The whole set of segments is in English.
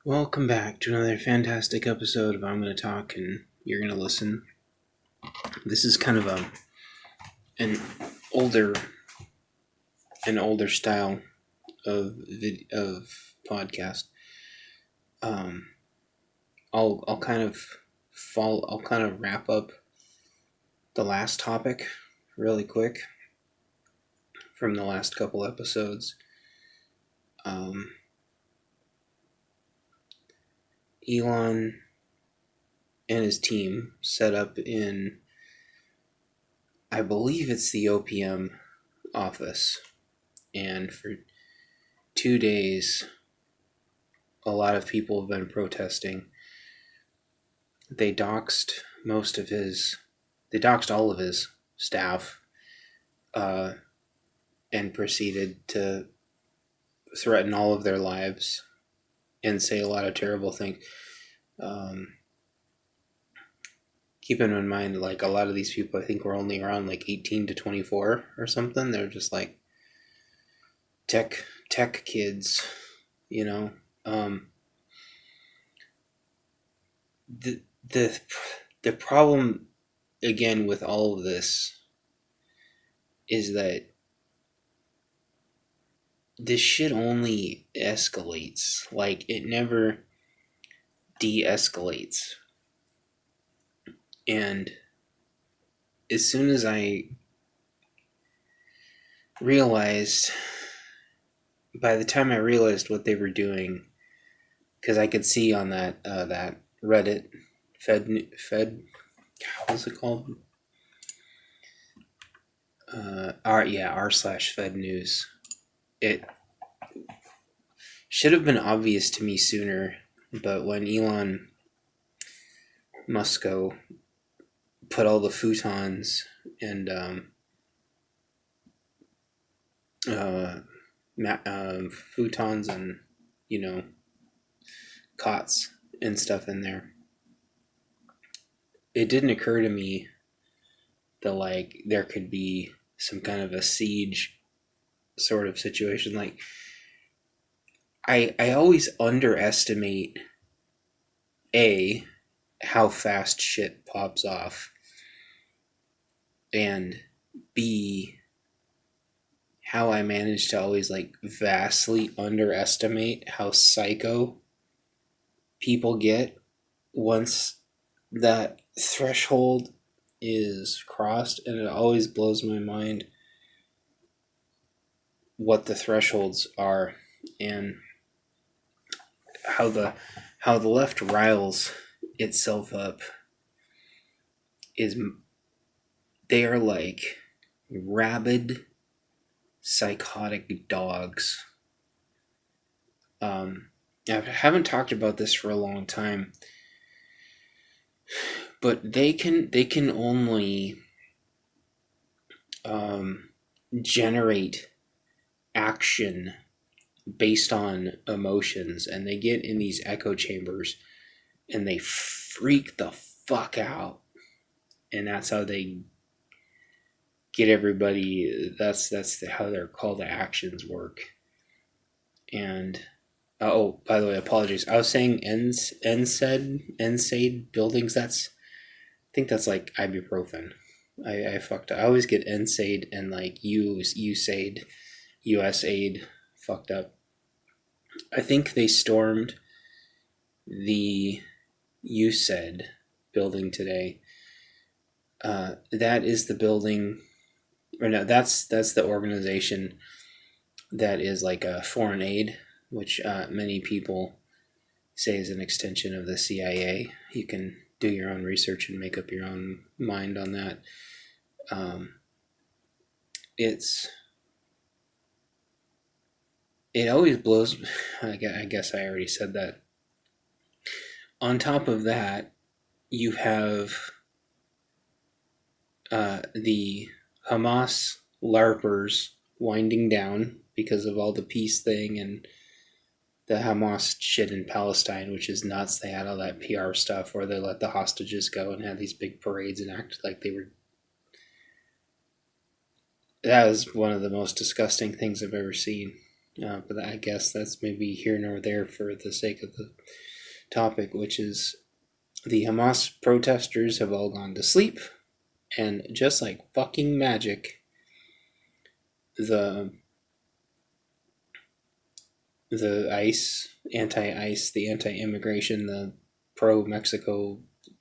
Welcome back to another fantastic episode of I'm Gonna Talk and You're Gonna Listen. This is kind of an older style of podcast. I'll kind of wrap up the last topic really quick from the last couple episodes. Elon and his team set up in, I believe it's the OPM office, and for 2 days a lot of people have been protesting. They doxed all of his staff, and proceeded to threaten all of their lives and say a lot of terrible things. Keeping in mind, like, a lot of these people, I think, were only around like 18 to 24 or something. They're just like tech kids, you know. The problem again with all of this is that this shit only escalates. Like, it never de-escalates. And as soon as I realized, by the time I realized what they were doing, because I could see on that Reddit Fed, what's it called? r/Fed News. It should have been obvious to me sooner, but when Elon Musk put all the futons and futons and, cots and stuff in there, it didn't occur to me that, like, there could be some kind of a siege sort of situation. Like, I always underestimate how fast shit pops off, and B, how I manage to always, like, vastly underestimate how psycho people get once that threshold is crossed. And it always blows my mind what the thresholds are, and how the left riles itself up is they are like rabid psychotic dogs. I haven't talked about this for a long time, but they can only generate action based on emotions, and they get in these echo chambers and they freak the fuck out, and that's how they get everybody. That's how their call to actions work. And oh, by the way, apologies, I was saying NSAID buildings. I think that's like ibuprofen. I fucked up. I always get NSAID and like USAID fucked up. I think they stormed the USAID building today. That is the building, or no, that's the organization that is like a foreign aid, which many people say is an extension of the CIA. You can do your own research and make up your own mind on that. It always blows. I guess I already said that. On top of that, you have the Hamas LARPers winding down because of all the peace thing and the Hamas shit in Palestine, which is nuts. They had all that PR stuff where they let the hostages go and had these big parades and acted like they were. That was one of the most disgusting things I've ever seen. but I guess that's maybe here nor there for the sake of the topic, which is the Hamas protesters have all gone to sleep, and just like fucking magic, the ICE, anti-ICE, the anti-immigration, the pro-Mexico,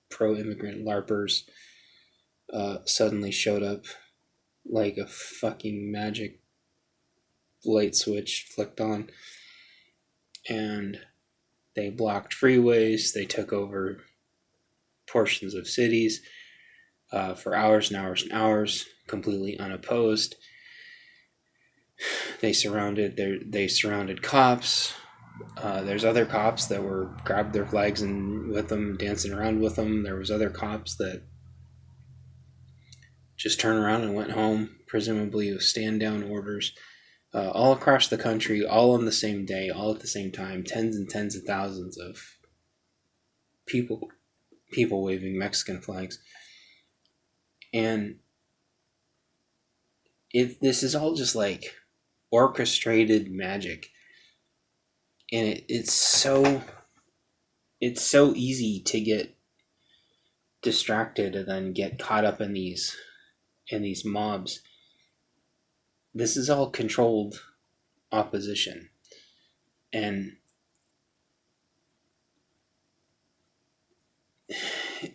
pro-immigrant LARPers suddenly showed up like a fucking magic light switch flicked on, and they blocked freeways, they took over portions of cities for hours and hours and hours, completely unopposed. They surrounded cops. There's other cops that were grabbed their flags and with them, dancing around with them. There was other cops that just turned around and went home, presumably with stand down orders. All across the country, all on the same day, all at the same time, tens and tens of thousands of people waving Mexican flags. And this is all just like orchestrated magic. And it's so easy to get distracted and then get caught up in these mobs. This is all controlled opposition. And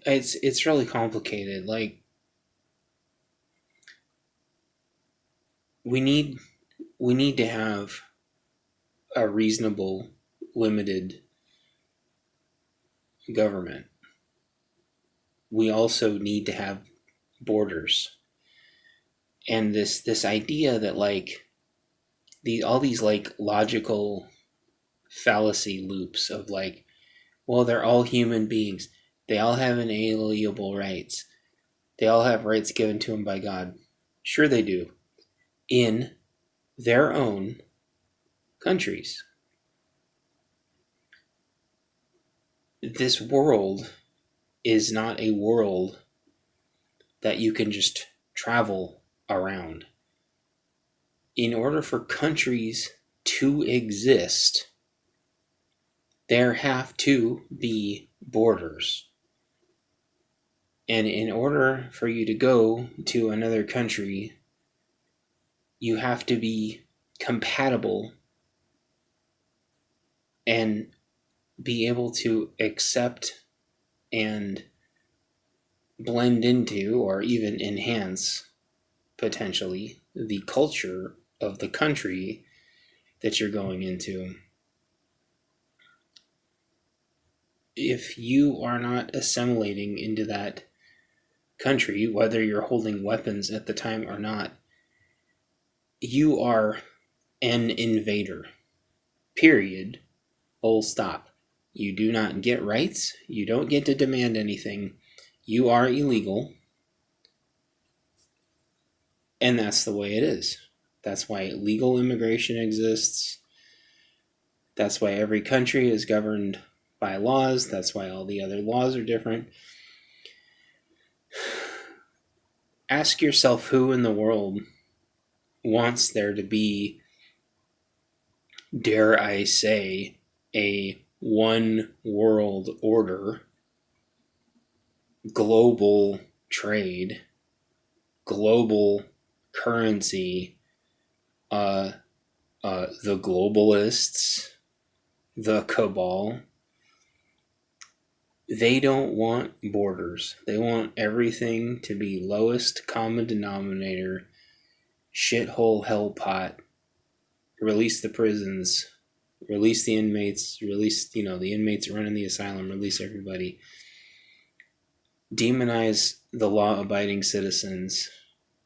it's really complicated. Like, we need to have a reasonable, limited government. We also need to have borders. And this idea that like all these like logical fallacy loops of like, well, they're all human beings. They all have inalienable rights. They all have rights given to them by God. Sure they do. In their own countries. This world is not a world that you can just travel around. In order for countries to exist, there have to be borders. And in order for you to go to another country, you have to be compatible and be able to accept and blend into, or even enhance, potentially, the culture of the country that you're going into. If you are not assimilating into that country, whether you're holding weapons at the time or not, you are an invader. Period. Full stop. You do not get rights. You don't get to demand anything. You are illegal. And that's the way it is. That's why legal immigration exists. That's why every country is governed by laws. That's why all the other laws are different. Ask yourself who in the world wants there to be, dare I say, a one world order, global trade, global currency, the globalists, the cabal. They don't want borders. They want everything to be lowest common denominator, shithole hell pot, release the prisons, release the inmates, release, the inmates running the asylum, release everybody. Demonize the law-abiding citizens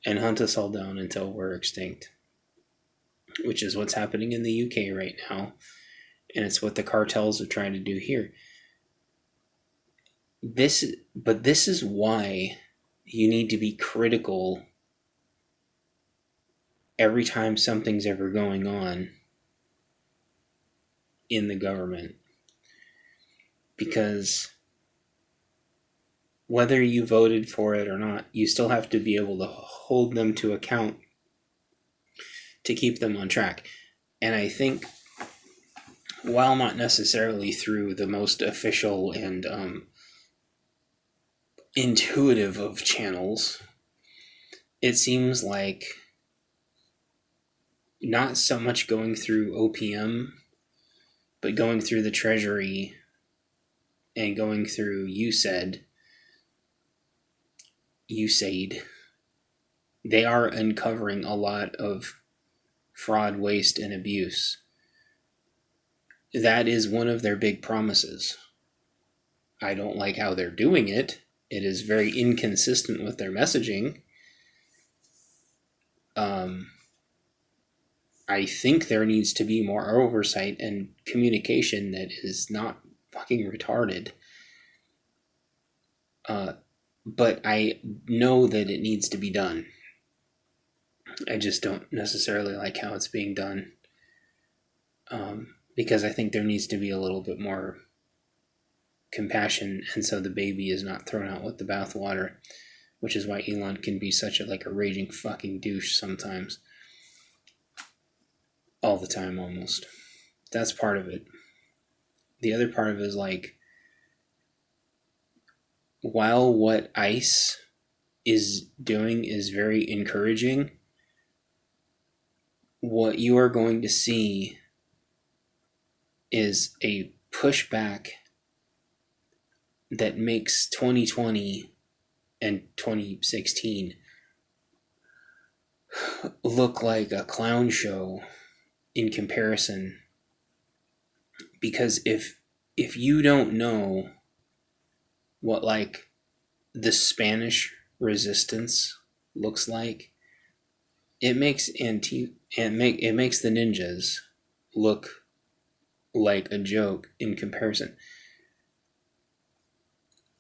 and hunt us all down until we're extinct. Which is what's happening in the UK right now. And it's what the cartels are trying to do here. This is why you need to be critical every time something's ever going on in the government. Because whether you voted for it or not, you still have to be able to hold them to account to keep them on track. And I think, while not necessarily through the most official and intuitive of channels, it seems like not so much going through OPM, but going through the Treasury and going through USAID, they are uncovering a lot of fraud, waste, and abuse. That is one of their big promises. I don't like how they're doing it. It is very inconsistent with their messaging. I think there needs to be more oversight and communication that is not fucking retarded. But I know that it needs to be done. I just don't necessarily like how it's being done. Because I think there needs to be a little bit more compassion, and so the baby is not thrown out with the bathwater, which is why Elon can be such a raging fucking douche sometimes. All the time, almost. That's part of it. The other part of it is while what ICE is doing is very encouraging, what you are going to see is a pushback that makes 2020 and 2016 look like a clown show in comparison. Because if you don't know what the Spanish resistance looks like, it makes it makes the ninjas look like a joke in comparison.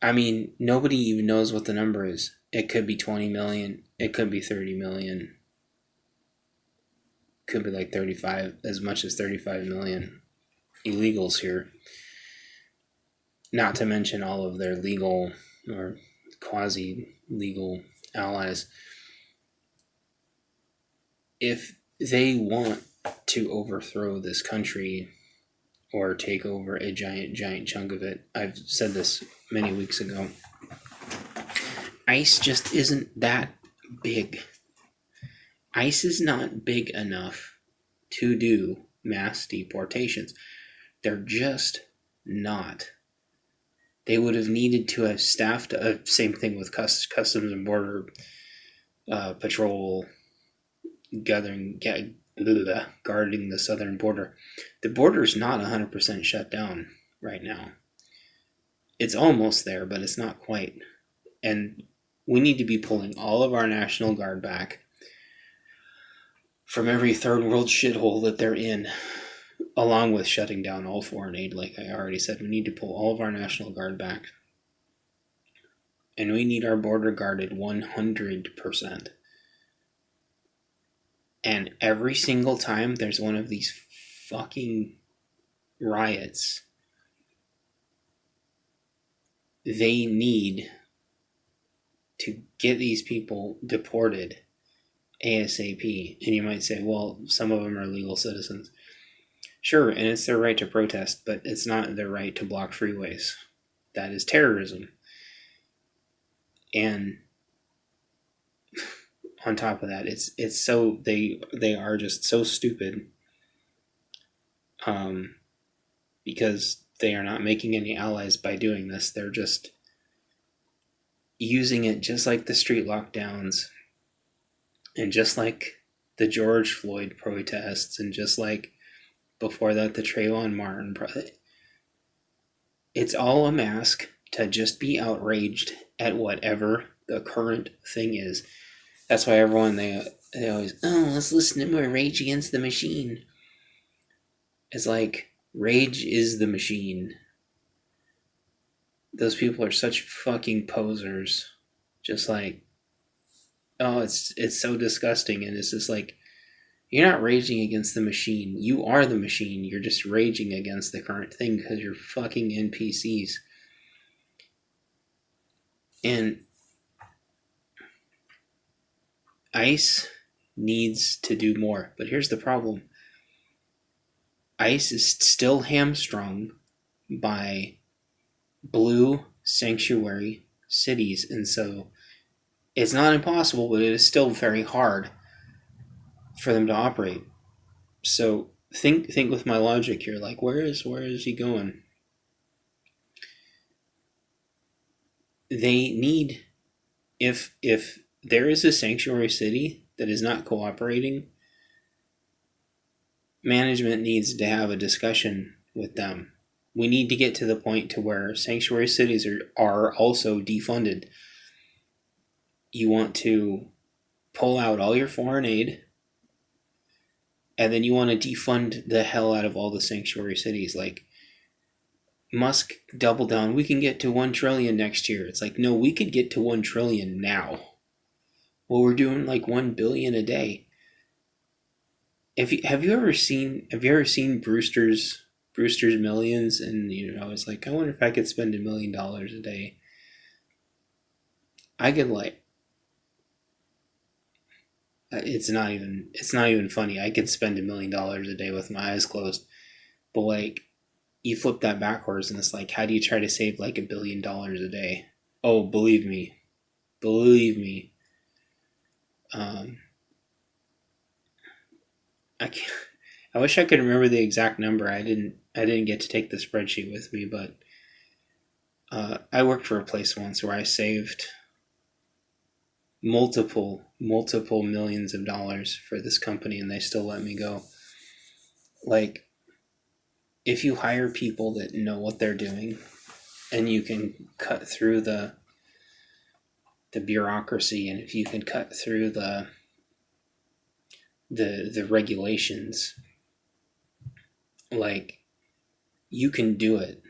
I mean, nobody even knows what the number is. It could be 20 million. It could be 30 million. Could be 35, as much as 35 million illegals here. Not to mention all of their legal or quasi-legal allies. If they want to overthrow this country or take over a giant chunk of it, I've said this many weeks ago, ICE just isn't that big. ICE is not big enough to do mass deportations. They're just not. They would have needed to have staffed, same thing with Customs and Border Patrol, guarding the southern border. The border's not 100% shut down right now. It's almost there, but it's not quite. And we need to be pulling all of our National Guard back from every third world shithole that they're in, along with shutting down all foreign aid. Like I already said, we need to pull all of our National Guard back. And we need our border guarded 100%. And every single time there's one of these fucking riots, they need to get these people deported ASAP. And you might say, well, some of them are legal citizens. Sure, and it's their right to protest, but it's not their right to block freeways. That is terrorism. And on top of that, it's so they are just so stupid, because they are not making any allies by doing this. They're just using it just like the street lockdowns, and just like the George Floyd protests, and just like before that the Trayvon Martin it's all a mask to just be outraged at whatever the current thing is. That's why everyone, they always, let's listen to more Rage Against the Machine. It's like, Rage is the machine. Those people are such fucking posers. Just it's so disgusting, and it's just you're not raging against the machine. You are the machine. You're just raging against the current thing because you're fucking NPCs. And ICE needs to do more. But here's the problem. ICE is still hamstrung by blue sanctuary cities, and so it's not impossible, but it is still very hard for them to operate. So think with my logic here. Like, where is he going? They need, if there is a sanctuary city that is not cooperating, management needs to have a discussion with them. We need to get to the point to where sanctuary cities are also defunded. You want to pull out all your foreign aid, and then you want to defund the hell out of all the sanctuary cities. Like, Musk double down. We can get to 1 trillion next year. It's like, no, we could get to 1 trillion now. Well, we're doing like 1 billion a day. Have you ever seen Brewster's Millions? And I was like, I wonder if I could spend $1 million a day. I could, like, it's not even funny. I could spend $1 million a day with my eyes closed. But like, you flip that backwards, and it's like, how do you try to save like $1 billion a day? Oh, believe me. I can't. I wish I could remember the exact number. I didn't get to take the spreadsheet with me, but I worked for a place once where I saved multiple millions of dollars for this company, and they still let me go. Like, if you hire people that know what they're doing, and you can cut through the bureaucracy, and if you can cut through the regulations, like, you can do it.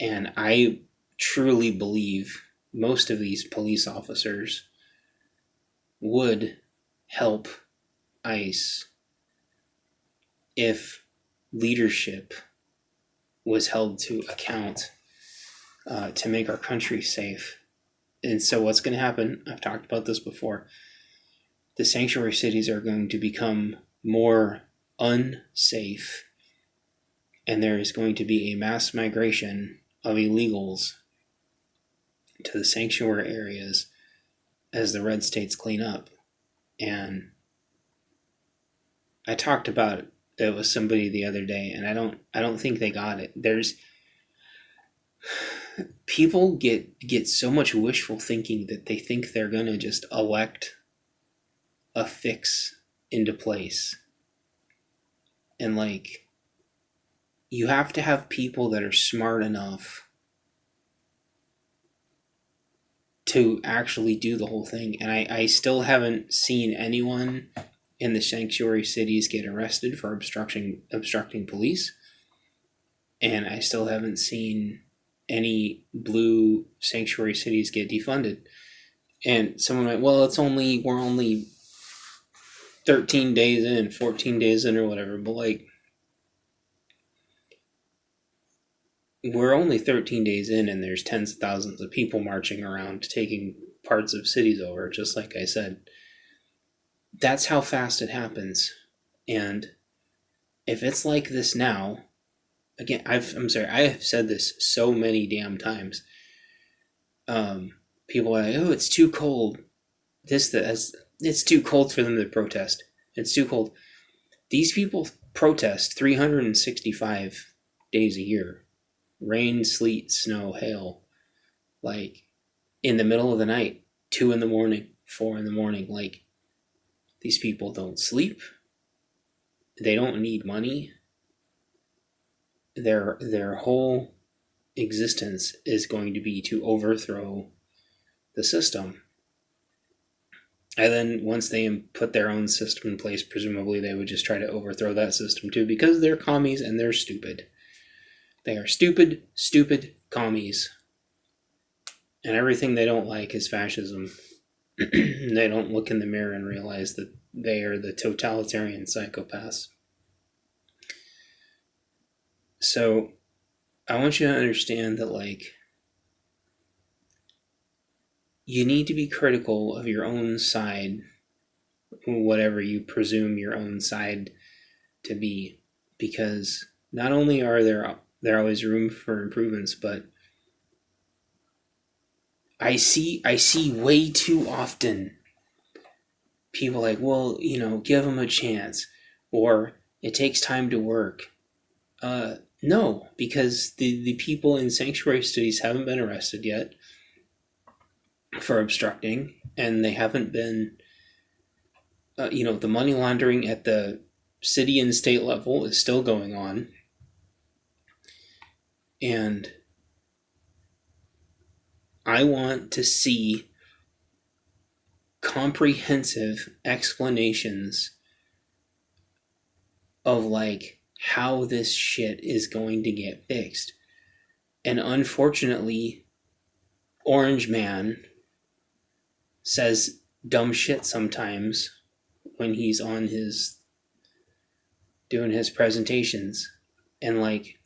And I truly believe most of these police officers would help ICE if leadership was held to account to make our country safe. And so what's going to happen, I've talked about this before, the sanctuary cities are going to become more unsafe, and there is going to be a mass migration of illegals to the sanctuary areas as the red states clean up. And I talked about it with somebody the other day, and I don't think they got it. There's people get so much wishful thinking that they think they're gonna just elect a fix into place. And like, you have to have people that are smart enough to actually do the whole thing. And I still haven't seen anyone in the sanctuary cities get arrested for obstructing police. And I still haven't seen any blue sanctuary cities get defunded. And someone might, well, we're only 13 days in, 14 days in, or whatever. But like, we're only 13 days in, and there's tens of thousands of people marching around taking parts of cities over, just like I said. That's how fast it happens. And if it's like this now, again, I have said this so many damn times. People are like, oh, it's too cold. It's too cold for them to protest. It's too cold. These people protest 365 days a year. Rain, sleet, snow, hail. Like, in the middle of the night, 2 a.m, 4 a.m. Like, these people don't sleep. They don't need money. Their whole existence is going to be to overthrow the system. And then once they put their own system in place, presumably they would just try to overthrow that system too, because they're commies and they're stupid. They are stupid commies. And everything they don't like is fascism. They don't look in the mirror and realize that they are the totalitarian psychopaths. So I want you to understand that, like, you need to be critical of your own side, whatever you presume your own side to be, because not only are there always room for improvements, but I see way too often people like, well, give them a chance, or it takes time to work. No, because the people in sanctuary cities haven't been arrested yet for obstructing, and they haven't been, the money laundering at the city and state level is still going on. And I want to see comprehensive explanations of like how this shit is going to get fixed. And unfortunately, Orange Man says dumb shit sometimes when he's on his doing his presentations. And like,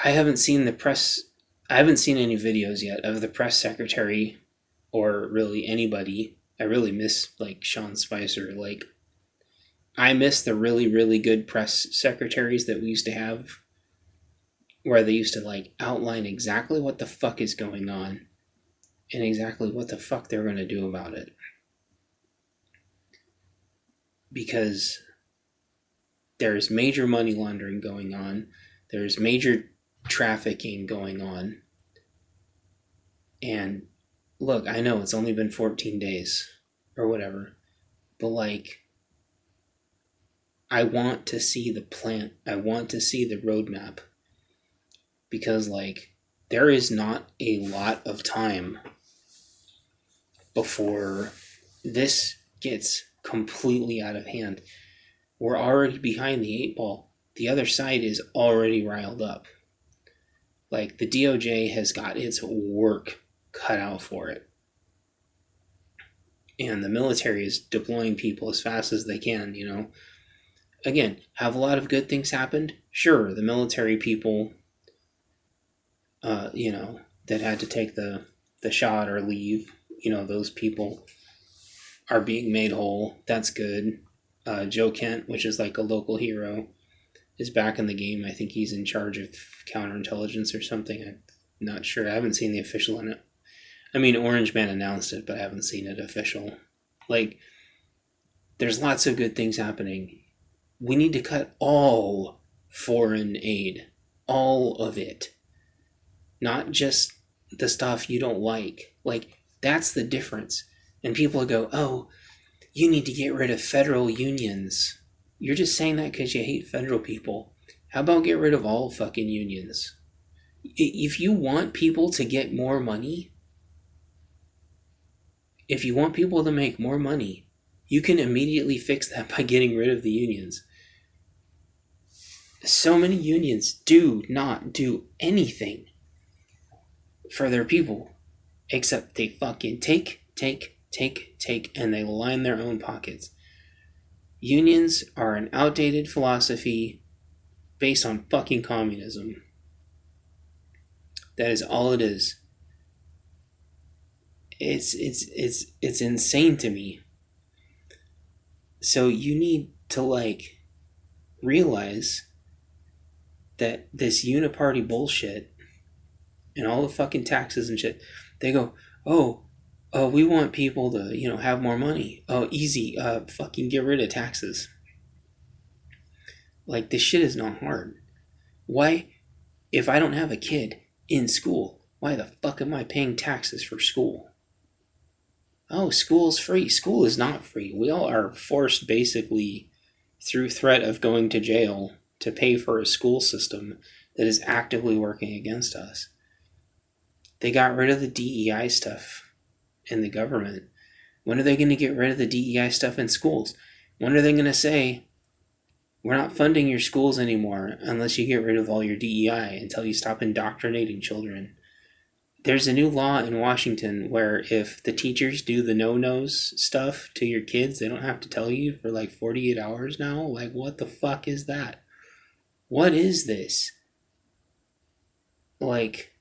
I haven't seen any videos yet of the press secretary or really anybody. I really miss like Sean Spicer. Like, I miss the really, really good press secretaries that we used to have, where they used to like outline exactly what the fuck is going on and exactly what the fuck they're going to do about it. Because there's major money laundering going on, there's major trafficking going on. And look, I know it's only been 14 days or whatever, but like, I want to see the plan. I want to see the roadmap. Because like, there is not a lot of time before this gets completely out of hand. We're already behind the 8 ball. The other side is already riled up. Like, the DOJ has got its work cut out for it. And the military is deploying people as fast as they can, Again, have a lot of good things happened? Sure, the military people, that had to take the shot or leave, those people are being made whole. That's good. Joe Kent, which is like a local hero, is back in the game. I think he's in charge of counterintelligence or something. I'm not sure. I haven't seen the official in it. I mean, Orange Man announced it, but I haven't seen it official. Like, there's lots of good things happening. We need to cut all foreign aid. All of it. Not just the stuff you don't like. Like, that's the difference. And people go, oh, you need to get rid of federal unions. You're just saying that because you hate federal people. How about get rid of all fucking unions? If you want people to get more money, if you want people to make more money, you can immediately fix that by getting rid of the unions. So many unions do not do anything for their people, except they fucking take, and they line their own pockets. Unions are an outdated philosophy based on fucking communism. That is all it is. It's insane to me. So you need to like realize that this uniparty bullshit and all the fucking taxes and shit, they go, oh, we want people to, have more money. Oh, easy, fucking get rid of taxes. Like, this shit is not hard. Why, if I don't have a kid in school, why the fuck am I paying taxes for school? Oh, school's free. School is not free. We all are forced, basically, through threat of going to jail, to pay for a school system that is actively working against us. They got rid of the DEI stuff in the government. When are they going to get rid of the DEI stuff in schools? When are they going to say, we're not funding your schools anymore unless you get rid of all your DEI, until you stop indoctrinating children? There's a new law in Washington where if the teachers do the no-nos stuff to your kids, they don't have to tell you for like 48 hours now. Like, what the fuck is that? What is this? Like,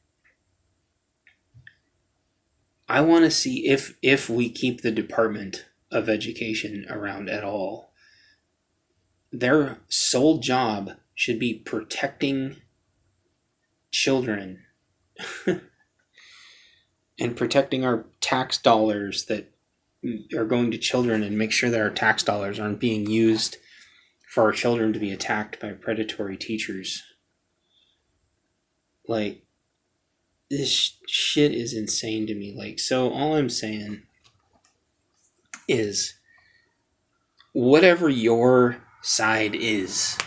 I want to see if we keep the Department of Education around at all. their sole job should be protecting children and protecting our tax dollars that are going to children, and make sure that our tax dollars aren't being used for our children to be attacked by predatory teachers. Like, this shit is insane to me. Like, so all I'm saying is, whatever your side is,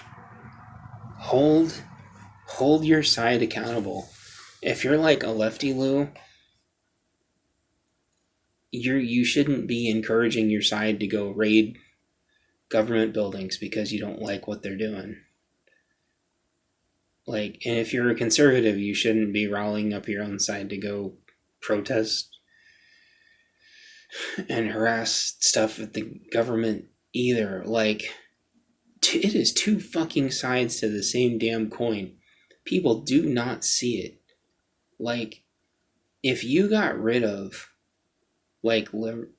hold your side accountable. If you're like a lefty Lou, you shouldn't be encouraging your side to go raid government buildings because you don't like what they're doing. Like, and if you're a conservative, you shouldn't be rallying up your own side to go protest and harass stuff at the government either. Like, it is two fucking sides to the same damn coin. People do not see it. Like, if you got rid of liberal,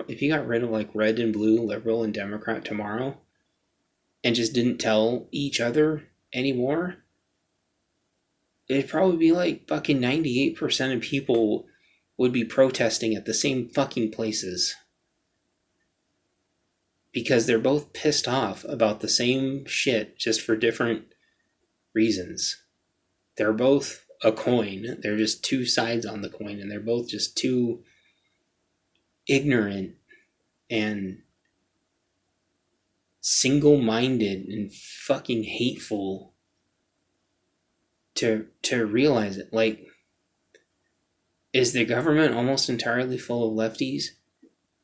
if you got rid of like red and blue, liberal and Democrat tomorrow, and just didn't tell each other anymore, it'd probably be like fucking 98% of people would be protesting at the same fucking places. Because they're both pissed off about the same shit, just for different reasons. They're both a coin. They're just two sides on the coin, and they're both just too ignorant and single-minded and fucking hateful to realize it. Like, is the government almost entirely full of lefties?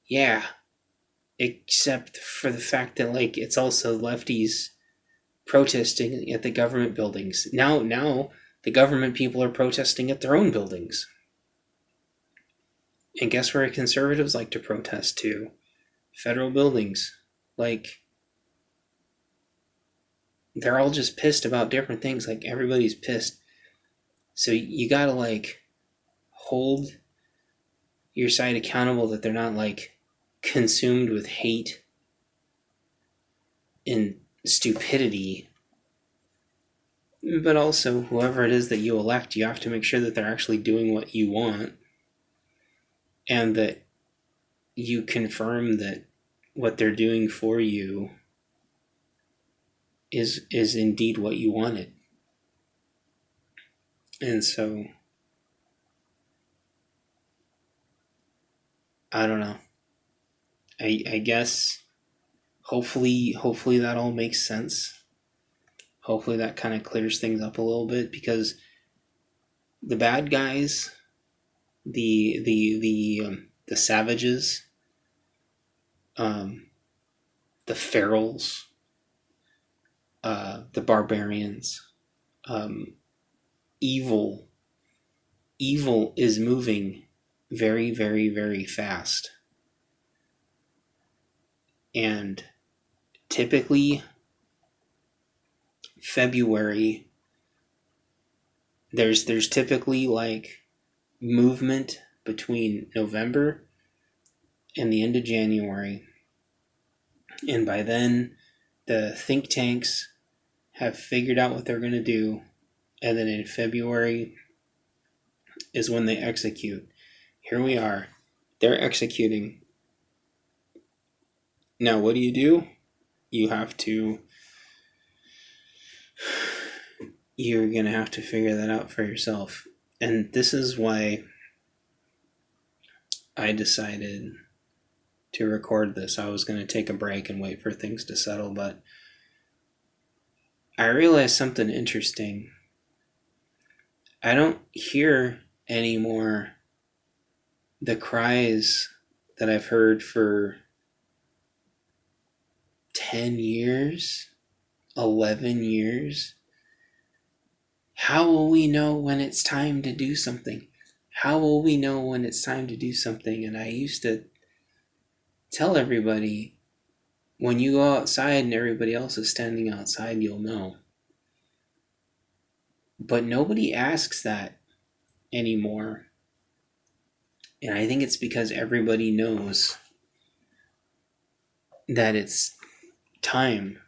Yeah. Except for the fact that, like, it's also lefties protesting at the government buildings. Now the government people are protesting at their own buildings. And guess where conservatives like to protest too? Federal buildings. Like, they're all just pissed about different things. Like, everybody's pissed. So you gotta, like, hold your side accountable that they're not, like, consumed with hate and stupidity. But also, whoever it is that you elect, you have to make sure that they're actually doing what you want, and that you confirm that what they're doing for you is indeed what you wanted. And so, I don't know. I guess hopefully that all makes sense. Hopefully that kind of clears things up a little bit, because the bad guys, the savages, the ferals, the barbarians, evil is moving very, very, very fast. And typically February, there's typically like movement between November and the end of January. And by then, the think tanks have figured out what they're going to do. And then in February is when they execute. Here we are. They're executing. Now, what do? You're going to have to figure that out for yourself. And this is why I decided to record this. I was going to take a break and wait for things to settle, but I realized something interesting. I don't hear anymore the cries that I've heard for 10 years, 11 years. How will we know when it's time to do something? How will we know when it's time to do something? And I used to tell everybody, when you go outside and everybody else is standing outside, you'll know. But nobody asks that anymore. And I think it's because everybody knows that it's time.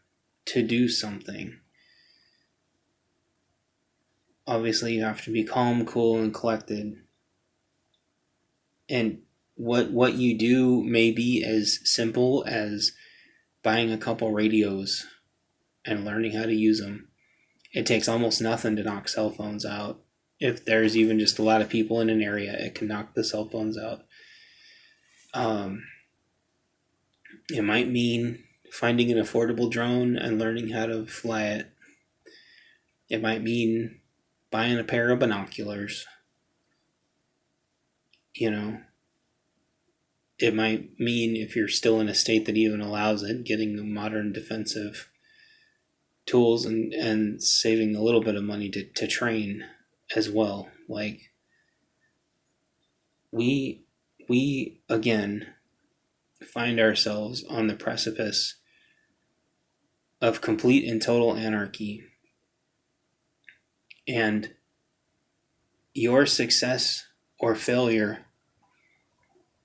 to do something, obviously you have to be calm, cool, and collected. And what you do may be as simple as buying a couple radios and learning how to use them. It takes almost nothing to knock cell phones out. If there's even just a lot of people in an area, it can knock the cell phones out. It might mean finding an affordable drone and learning how to fly it. It might mean buying a pair of binoculars. You know, it might mean, if you're still in a state that even allows it, getting modern defensive tools and saving a little bit of money to train as well. Like, we again find ourselves on the precipice of complete and total anarchy. And your success or failure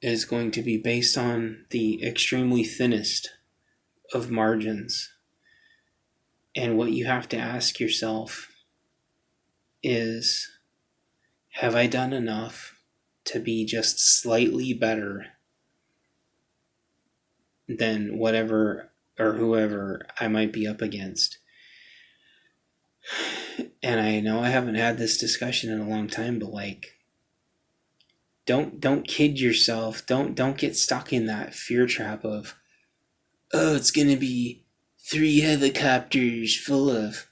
is going to be based on the extremely thinnest of margins. And what you have to ask yourself is, have I done enough to be just slightly better than whatever or whoever I might be up against? And I know I haven't had this discussion in a long time, but like, don't kid yourself. Don't get stuck in that fear trap of, oh, it's gonna be 3 helicopters full of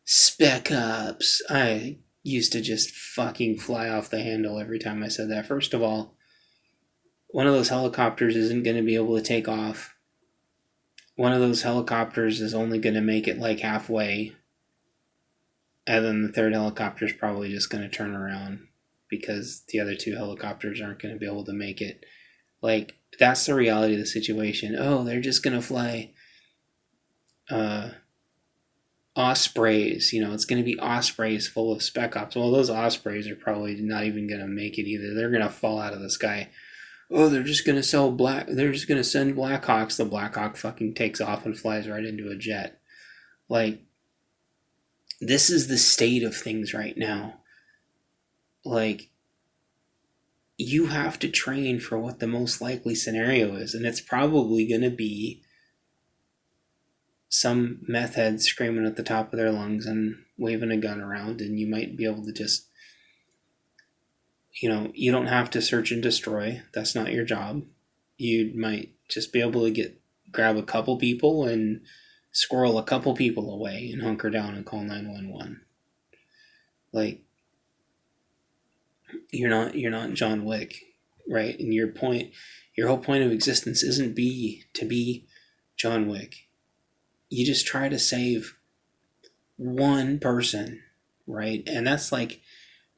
spec ops. I used to just fucking fly off the handle every time I said that. First of all, one of those helicopters isn't going to be able to take off. One of those helicopters is only going to make it like halfway. And then the third helicopter is probably just going to turn around because the other 2 helicopters aren't going to be able to make it. Like, that's the reality of the situation. Oh, they're just going to fly Ospreys. It's going to be Ospreys full of spec ops. Well, those Ospreys are probably not even going to make it either. They're going to fall out of the sky. Oh, they're just going to send Blackhawks. The Blackhawk fucking takes off and flies right into a jet. Like, this is the state of things right now. Like, you have to train for what the most likely scenario is, and it's probably going to be some meth head screaming at the top of their lungs and waving a gun around, and you might be able to just, you don't have to search and destroy. That's not your job. You might just be able to grab a couple people and squirrel a couple people away and hunker down and call 911. Like, you're not John Wick, right? And your whole point of existence isn't to be John Wick. You just try to save one person, right? And that's like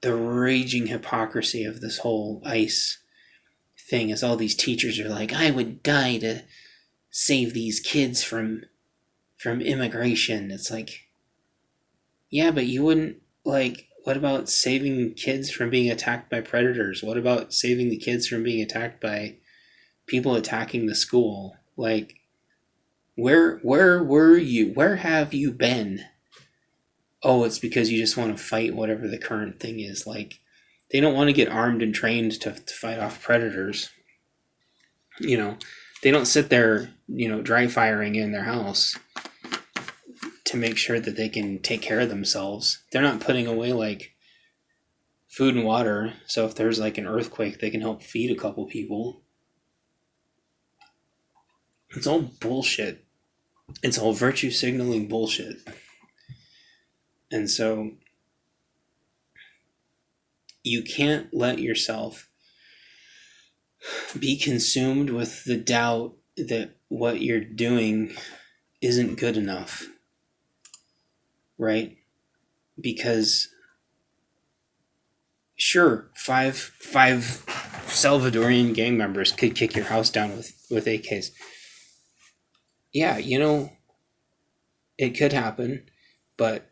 the raging hypocrisy of this whole ICE thing, is all these teachers are like, I would die to save these kids from immigration. It's like, yeah, but you wouldn't, like, what about saving kids from being attacked by predators? What about saving the kids from being attacked by people attacking the school? Like, where were you? Where have you been? Oh, it's because you just want to fight whatever the current thing is. Like, they don't want to get armed and trained to fight off predators. They don't sit there, dry firing in their house to make sure that they can take care of themselves. They're not putting away like food and water, so if there's like an earthquake, they can help feed a couple people. It's all bullshit. It's all virtue signaling bullshit. And so you can't let yourself be consumed with the doubt that what you're doing isn't good enough, right? Because sure, five Salvadorian gang members could kick your house down with AKs. Yeah, it could happen, but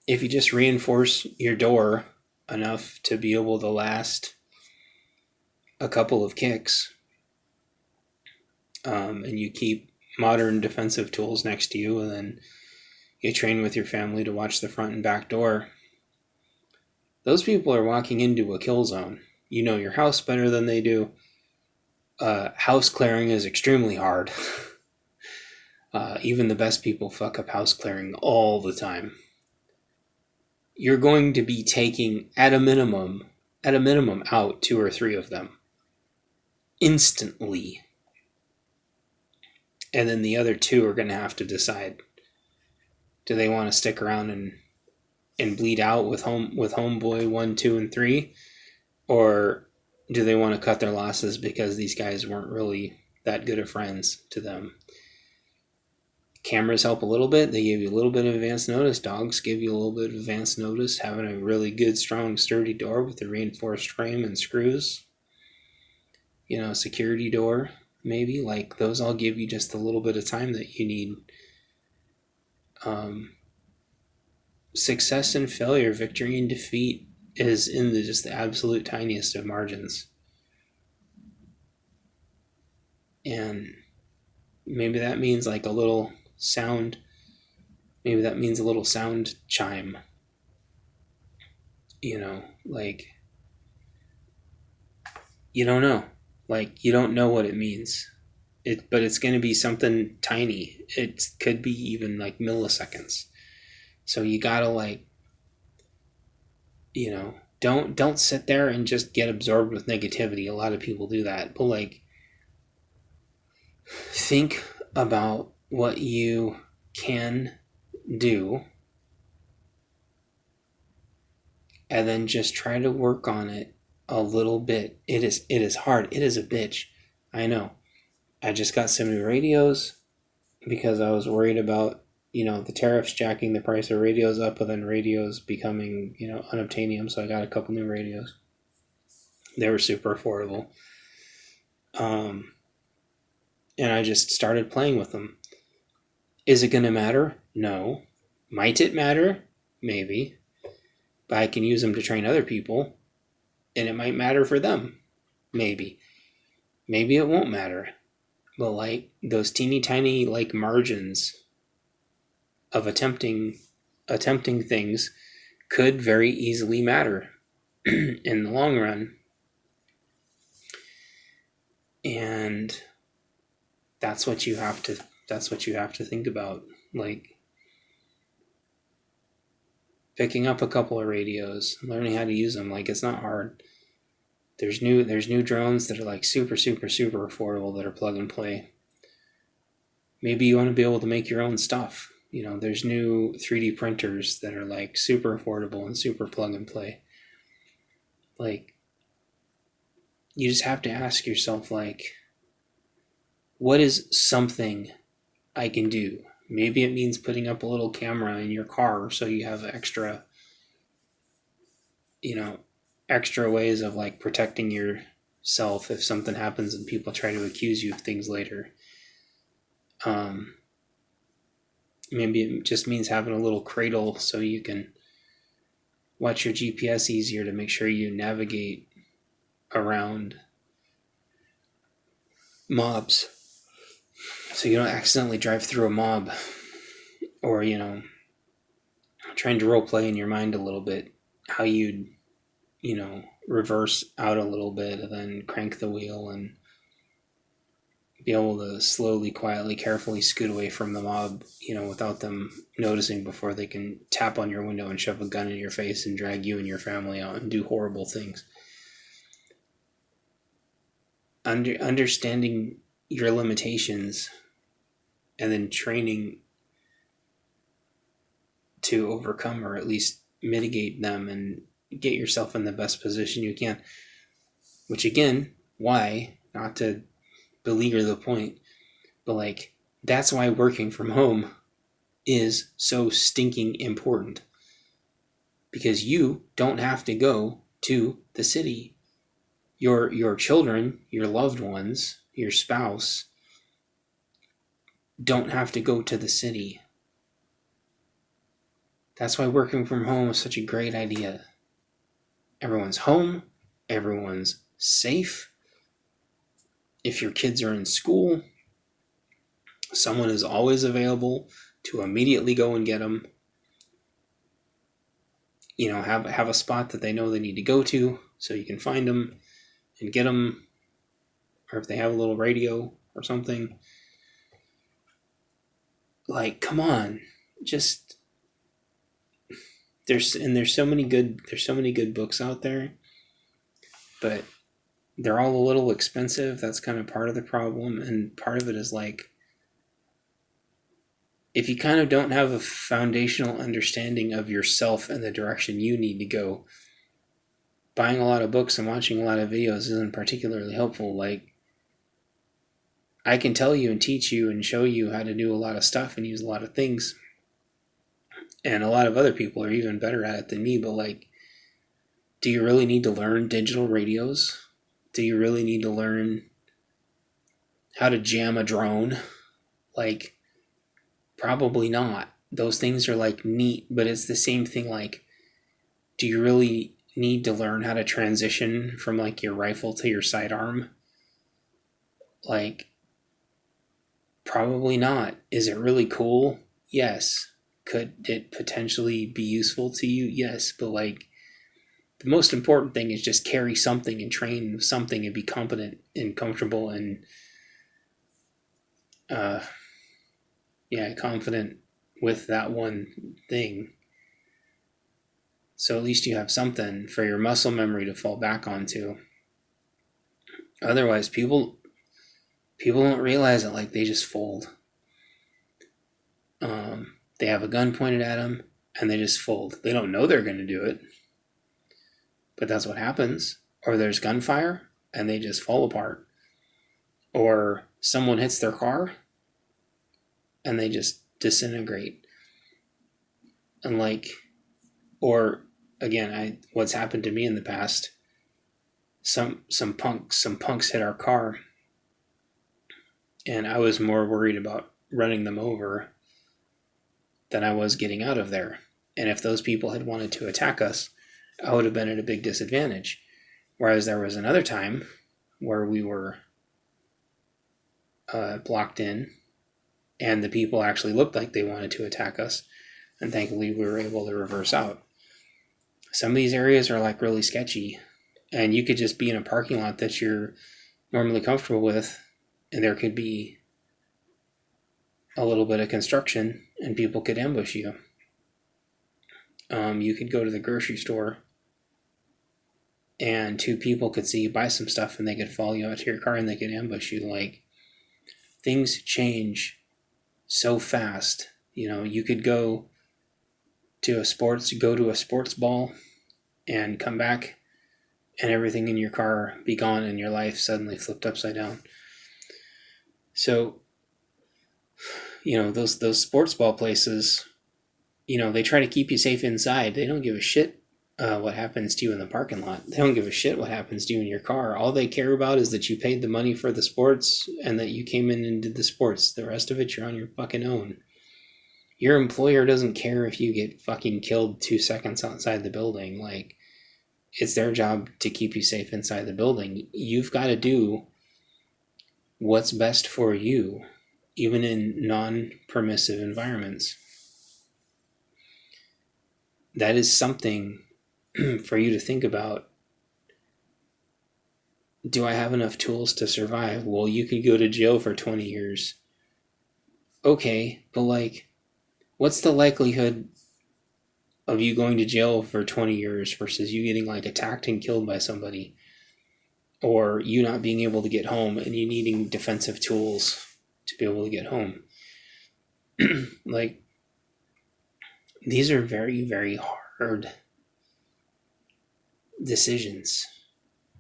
if you just reinforce your door enough to be able to last a couple of kicks, and you keep modern defensive tools next to you, and then you train with your family to watch the front and back door. Those people are walking into a kill zone. You know your house better than they do. House clearing is extremely hard. Even the best people fuck up house clearing all the time. You're going to be taking, at a minimum, out 2 or 3 of them instantly. And then the other 2 are going to have to decide, do they want to stick around and bleed out with homeboy 1, 2, and 3, or do they want to cut their losses because these guys weren't really that good of friends to them? Cameras help a little bit. They give you a little bit of advance notice. Dogs give you a little bit of advance notice. Having a really good, strong, sturdy door with a reinforced frame and screws. Security door, maybe. Like, those all give you just a little bit of time that you need. Success and failure, victory and defeat is in just the absolute tiniest of margins. And maybe that means like a little sound. Maybe that means a little sound chime. Like, you don't know. Like, you don't know what it means. But it's going to be something tiny. It could be even like milliseconds. So you gotta don't sit there and just get absorbed with negativity. A lot of people do that. But think about what you can do, and then just try to work on it a little bit. It is hard. It is a bitch. I know. I just got some new radios because I was worried about the tariffs jacking the price of radios up, and then radios becoming unobtainium. So I got a couple new radios. They were super affordable. And I just started playing with them. Is it going to matter? No. Might it matter? Maybe. But I can use them to train other people, and it might matter for them. Maybe. Maybe it won't matter. But those teeny tiny margins of attempting things could very easily matter in the long run. And that's what you have to think about. Picking up a couple of radios, learning how to use them. It's not hard. There's new drones that are super, super, super affordable that are plug and play. Maybe you want to be able to make your own stuff. There's new 3D printers that are super affordable and super plug and play. You just have to ask yourself, what is something I can do? Maybe it means putting up a little camera in your car so you have extra ways of protecting yourself if something happens and people try to accuse you of things later. Maybe it just means having a little cradle so you can watch your GPS easier to make sure you navigate around mobs so you don't accidentally drive through a mob, or trying to role play in your mind a little bit how you'd reverse out a little bit and then crank the wheel and be able to slowly, quietly, carefully scoot away from the mob, without them noticing before they can tap on your window and shove a gun in your face and drag you and your family out and do horrible things. Understanding your limitations and then training to overcome or at least mitigate them and get yourself in the best position you can. Which again, why, not to beleaguer the point, but that's why working from home is so stinking important. Because you don't have to go to the city. Your children, your loved ones, your spouse don't have to go to the city. That's why working from home is such a great idea. Everyone's home, everyone's safe. If your kids are in school, Someone is always available to immediately go and get them. Have a spot that they know they need to go to so you can find them and get them, or if they have a little radio or something. Like, come on, just there's so many good books out there, but they're all a little expensive. That's kind of part of the problem, and part of it is like, if you kind of don't have a foundational understanding of yourself and the direction you need to go, buying a lot of books and watching a lot of videos isn't particularly helpful. Like, I can tell you and teach you and show you how to do a lot of stuff and use a lot of things, and a lot of other people are even better at it than me, but like, do you really need to learn digital radios? Do you really need to learn how to jam a drone? Like, probably not. Those things are like neat, but it's the same thing. Like, do you really need to learn how to transition from like your rifle to your sidearm? Like, probably not. Is it really cool? Yes. Could it potentially be useful to you? Yes. But like, the most important thing is just carry something and train something and be competent and comfortable and confident with that one thing. So at least you have something for your muscle memory to fall back onto. Otherwise, people don't realize it. Like, they just fold. They have a gun pointed at them and they just fold. They don't know they're going to do it, but that's what happens. Or there's gunfire and they just fall apart. Or someone hits their car and they just disintegrate. And like, or again, what's happened to me in the past, some punks hit our car, and I was more worried about running them over than I was getting out of there. And if those people had wanted to attack us, I would have been at a big disadvantage. Whereas there was another time where we were blocked in, and the people actually looked like they wanted to attack us, and thankfully we were able to reverse out. Some of these areas are like really sketchy, and you could just be in a parking lot that you're normally comfortable with, and there could be a little bit of construction and people could ambush you. You could go to the grocery store and two people could see you buy some stuff and they could follow you out to your car and they could ambush you. Like, things change so fast. You could go to a sports ball and come back and everything in your car be gone and your life suddenly flipped upside down. So, those sports ball places, they try to keep you safe inside. They don't give a shit what happens to you in the parking lot. They don't give a shit what happens to you in your car. All they care about is that you paid the money for the sports and that you came in and did the sports. The rest of it, you're on your fucking own. Your employer doesn't care if you get fucking killed 2 seconds outside the building. Like, it's their job to keep you safe inside the building. You've got to do what's best for you, even in non-permissive environments. That is something for you to think about. Do I have enough tools to survive? Well, you could go to jail for 20 years. Okay, but like, what's the likelihood of you going to jail for 20 years versus you getting like attacked and killed by somebody? Or you not being able to get home and you needing defensive tools to be able to get home. Like, these are very, very hard decisions,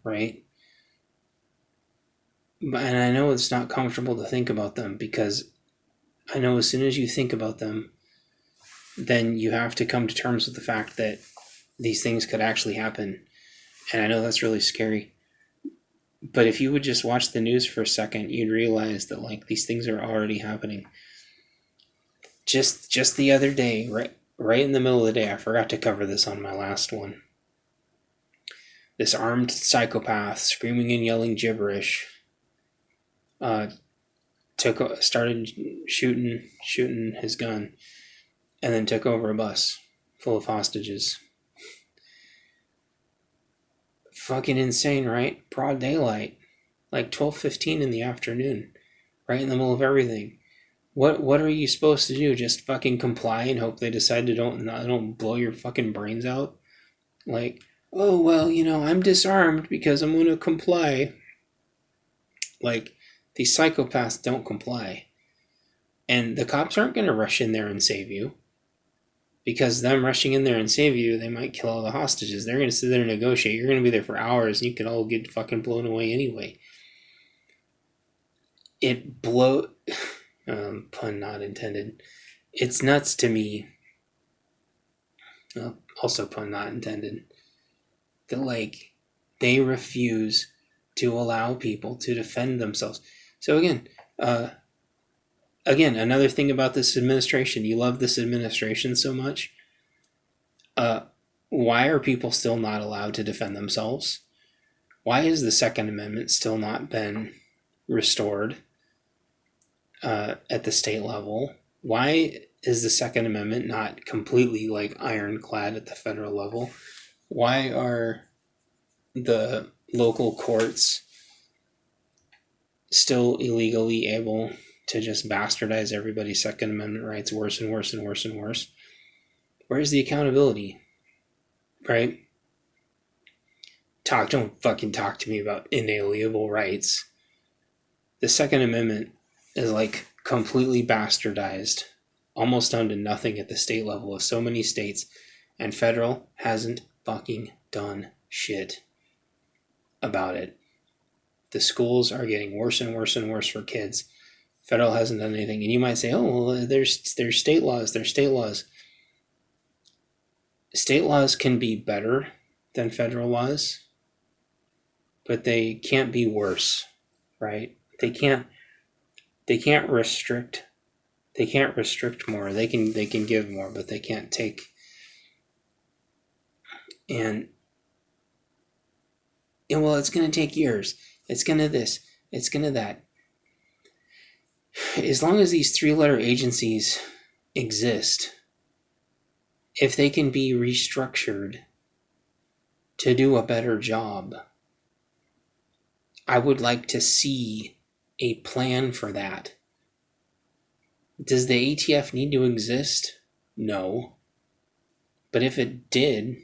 right? And I know it's not comfortable to think about them, because I know as soon as you think about them, then you have to come to terms with the fact that these things could actually happen. And I know that's really scary. But if you would just watch the news for a second, you'd realize that like these things are already happening. Just the other day, right in the middle of the day, I forgot to cover this on my last one. This armed psychopath screaming and yelling gibberish started shooting his gun, and then took over a bus full of hostages. Fucking insane, right? Broad daylight, like 12:15 in the afternoon, right in the middle of everything. What are you supposed to do? Just fucking comply and hope they decide to don't blow your fucking brains out? Like, oh well, I'm disarmed because I'm gonna comply. Like, these psychopaths don't comply. And the cops aren't gonna rush in there and save you. Because them rushing in there and save you, they might kill all the hostages. They're gonna sit there and negotiate. You're gonna be there for hours and you could all get fucking blown away anyway. Pun not intended. It's nuts to me. Well, also pun not intended. That, like, they refuse to allow people to defend themselves. So again, another thing about this administration, you love this administration so much. Why are people still not allowed to defend themselves? Why has the Second Amendment still not been restored at the state level? Why is the Second Amendment not completely like ironclad at the federal level? Why are the local courts still illegally able to just bastardize everybody's Second Amendment rights worse and worse and worse and worse? Where's the accountability? Right? Don't fucking talk to me about inalienable rights. The Second Amendment is like completely bastardized, almost down to nothing at the state level of so many states, and federal hasn't fucking done shit about it. The schools are getting worse and worse and worse for kids. Federal hasn't done anything. And you might say, oh, well, there's state laws. There's state laws. State laws can be better than federal laws, but they can't be worse, right? They can't restrict. They can't restrict more. They can give more, but they can't take. And well, it's going to take years. It's going to this. It's going to that. As long as these three-letter agencies exist, if they can be restructured to do a better job, I would like to see a plan for that. Does the ATF need to exist? No. But if it did,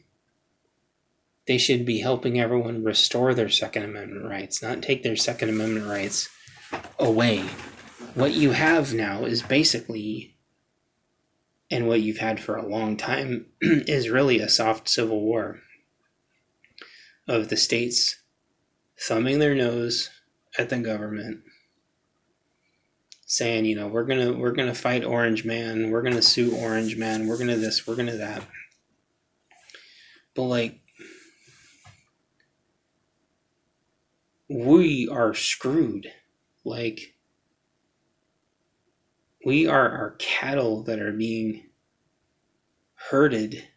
they should be helping everyone restore their Second Amendment rights, not take their Second Amendment rights away. What you have now is basically, and what you've had for a long time, is really a soft civil war of the states thumbing their nose at the government, saying, we're gonna fight Orange Man, we're gonna sue Orange Man, we're gonna this, we're gonna that. But like, we are screwed. Like, we are our cattle that are being herded,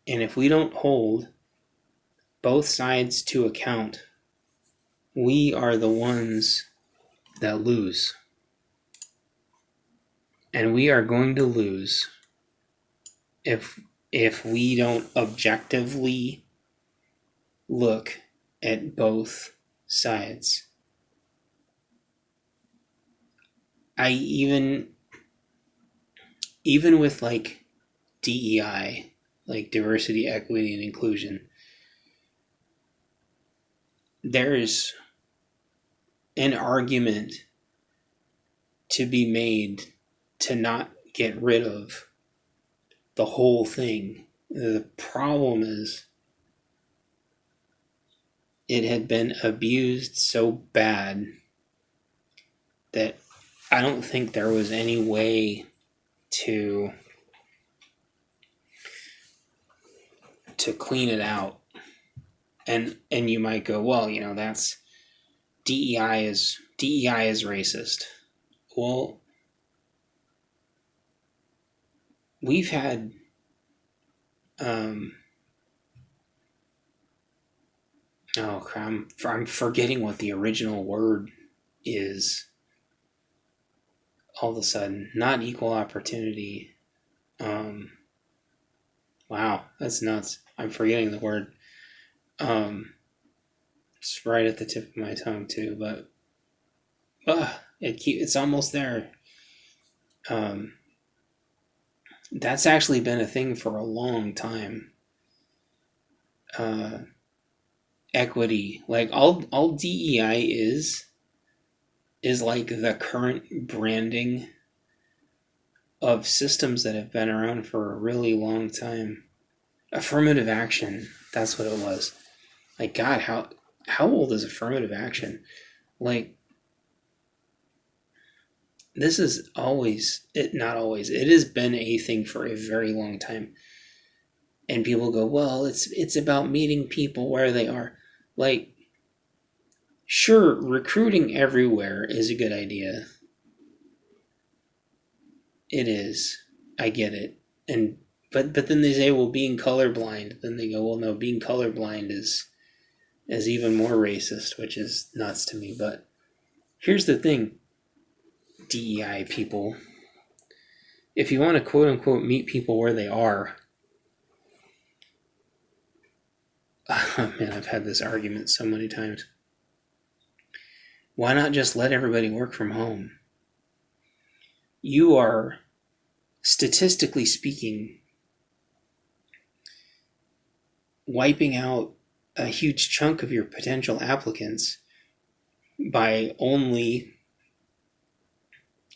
and if we don't hold both sides to account, we are the ones that lose. And we are going to lose if we don't objectively look at both sides. Even with like DEI, like diversity, equity, and inclusion, there's an argument to be made to not get rid of the whole thing. The problem is it had been abused so bad that I don't think there was any way to clean it out. And you might go, well, that's DEI is racist. Well, we've had I'm forgetting what the original word is. all of a sudden. Not equal opportunity. Wow, that's nuts. I'm forgetting the word. It's right at the tip of my tongue too, but it's almost there. That's actually been a thing for a long time. Equity, like all DEI is like the current branding of systems that have been around for a really long time. Affirmative action, that's what it was. Like, God, how old is affirmative action? Like, this is not always, it has been a thing for a very long time. And people go, well, it's about meeting people where they are. Like, sure, recruiting everywhere is a good idea. It is. I get it. But then they say, well, being colorblind. Then they go, well, no, being colorblind is even more racist, which is nuts to me. But here's the thing, DEI people. If you want to quote unquote meet people where they are, oh man, I've had this argument so many times. Why not just let everybody work from home? You are, statistically speaking, wiping out a huge chunk of your potential applicants by only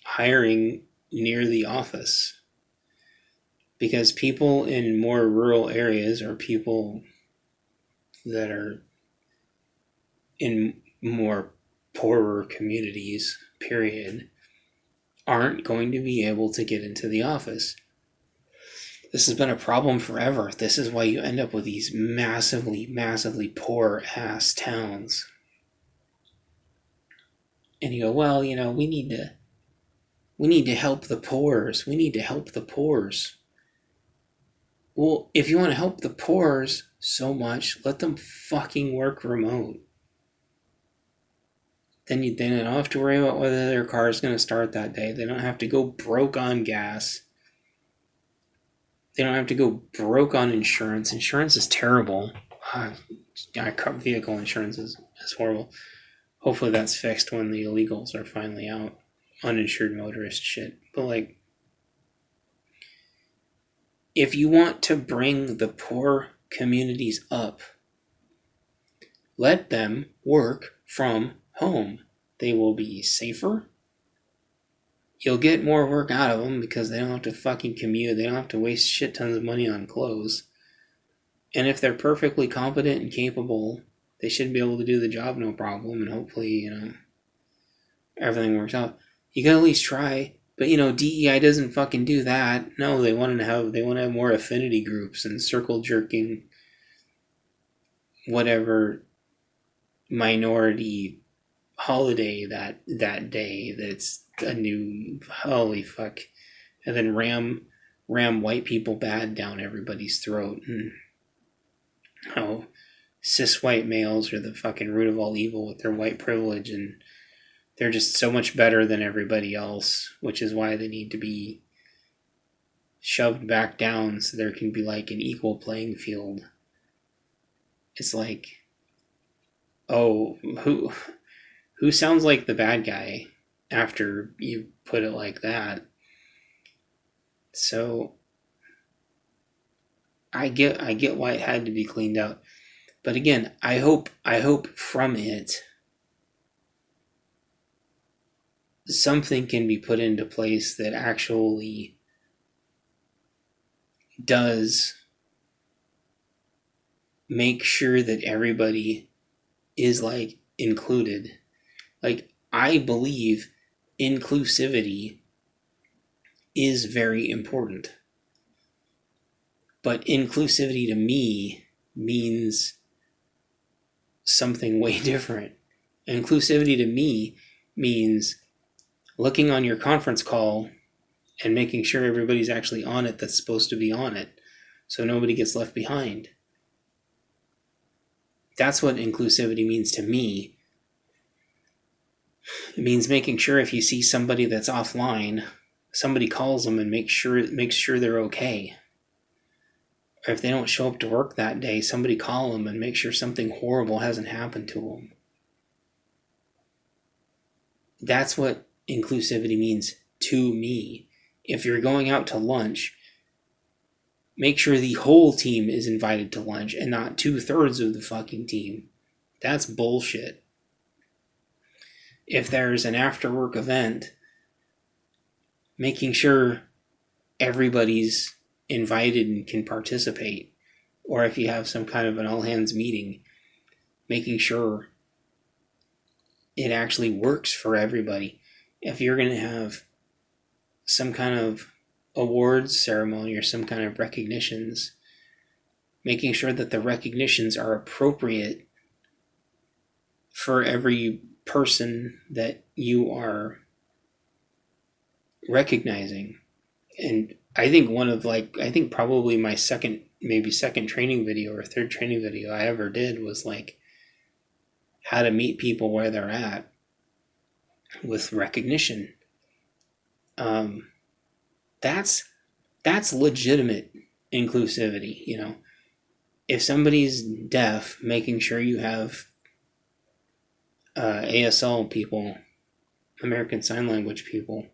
hiring near the office. Because people in more rural areas or people that are in more poorer communities, period, aren't going to be able to get into the office. This has been a problem forever. This is why you end up with these massively, massively poor ass towns. And you go, well, we need to help the poors. We need to help the poors. Well, if you want to help the poors so much, let them fucking work remote. Then they don't have to worry about whether their car is going to start that day. They don't have to go broke on gas. They don't have to go broke on insurance. Insurance is terrible. Vehicle insurance is horrible. Hopefully that's fixed when the illegals are finally out. Uninsured motorist shit. But if you want to bring the poor communities up, let them work from home. They will be safer. You'll get more work out of them because they don't have to fucking commute. They don't have to waste shit tons of money on clothes. And if they're perfectly competent and capable, they should be able to do the job no problem. And hopefully, everything works out. You can at least try. But, DEI doesn't fucking do that. No, they want to have more affinity groups and circle jerking whatever minority holiday that day that's a new, holy fuck, and then ram white people bad down everybody's throat, and how cis white males are the fucking root of all evil with their white privilege, and they're just so much better than everybody else, which is why they need to be shoved back down so there can be like an equal playing field. It's like, oh, who sounds like the bad guy after you put it like that? So I get why it had to be cleaned out. But again, I hope from it something can be put into place that actually does make sure that everybody is included. I believe inclusivity is very important. But inclusivity to me means something way different. Inclusivity to me means looking on your conference call and making sure everybody's actually on it that's supposed to be on it, so nobody gets left behind. That's what inclusivity means to me. It means making sure if you see somebody that's offline, somebody calls them and makes sure they're okay. Or if they don't show up to work that day, somebody call them and make sure something horrible hasn't happened to them. That's what inclusivity means to me. If you're going out to lunch, make sure the whole team is invited to lunch and not 2/3 of the fucking team. That's bullshit. If there's an after work event, making sure everybody's invited and can participate. Or if you have some kind of an all hands meeting, making sure it actually works for everybody. If you're going to have some kind of awards ceremony or some kind of recognitions, making sure that the recognitions are appropriate for every person that you are recognizing. And I think probably my second training video or third training video I ever did was like how to meet people where they're at with recognition. That's legitimate inclusivity, you know. If somebody's deaf, making sure you have ASL people, American Sign Language people,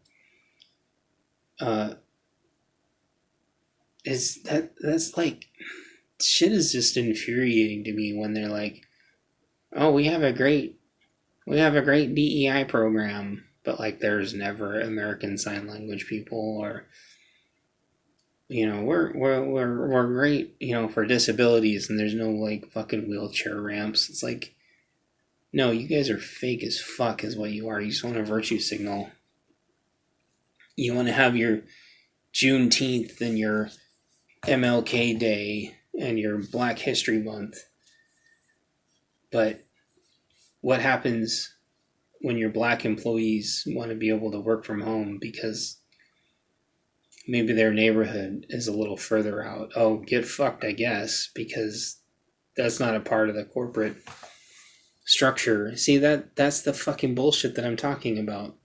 that's like, shit is just infuriating to me when they're like, oh, we have a great DEI program, but like there's never American Sign Language people, or you know, we're great, you know, for disabilities, and there's no like fucking wheelchair ramps. It's like, no, you guys are fake as fuck is what you are. You just want a virtue signal. You want to have your Juneteenth and your MLK Day and your Black History Month. But what happens when your black employees want to be able to work from home because maybe their neighborhood is a little further out? Oh, get fucked, I guess, because that's not a part of the corporate structure. See, that's the fucking bullshit that I'm talking about.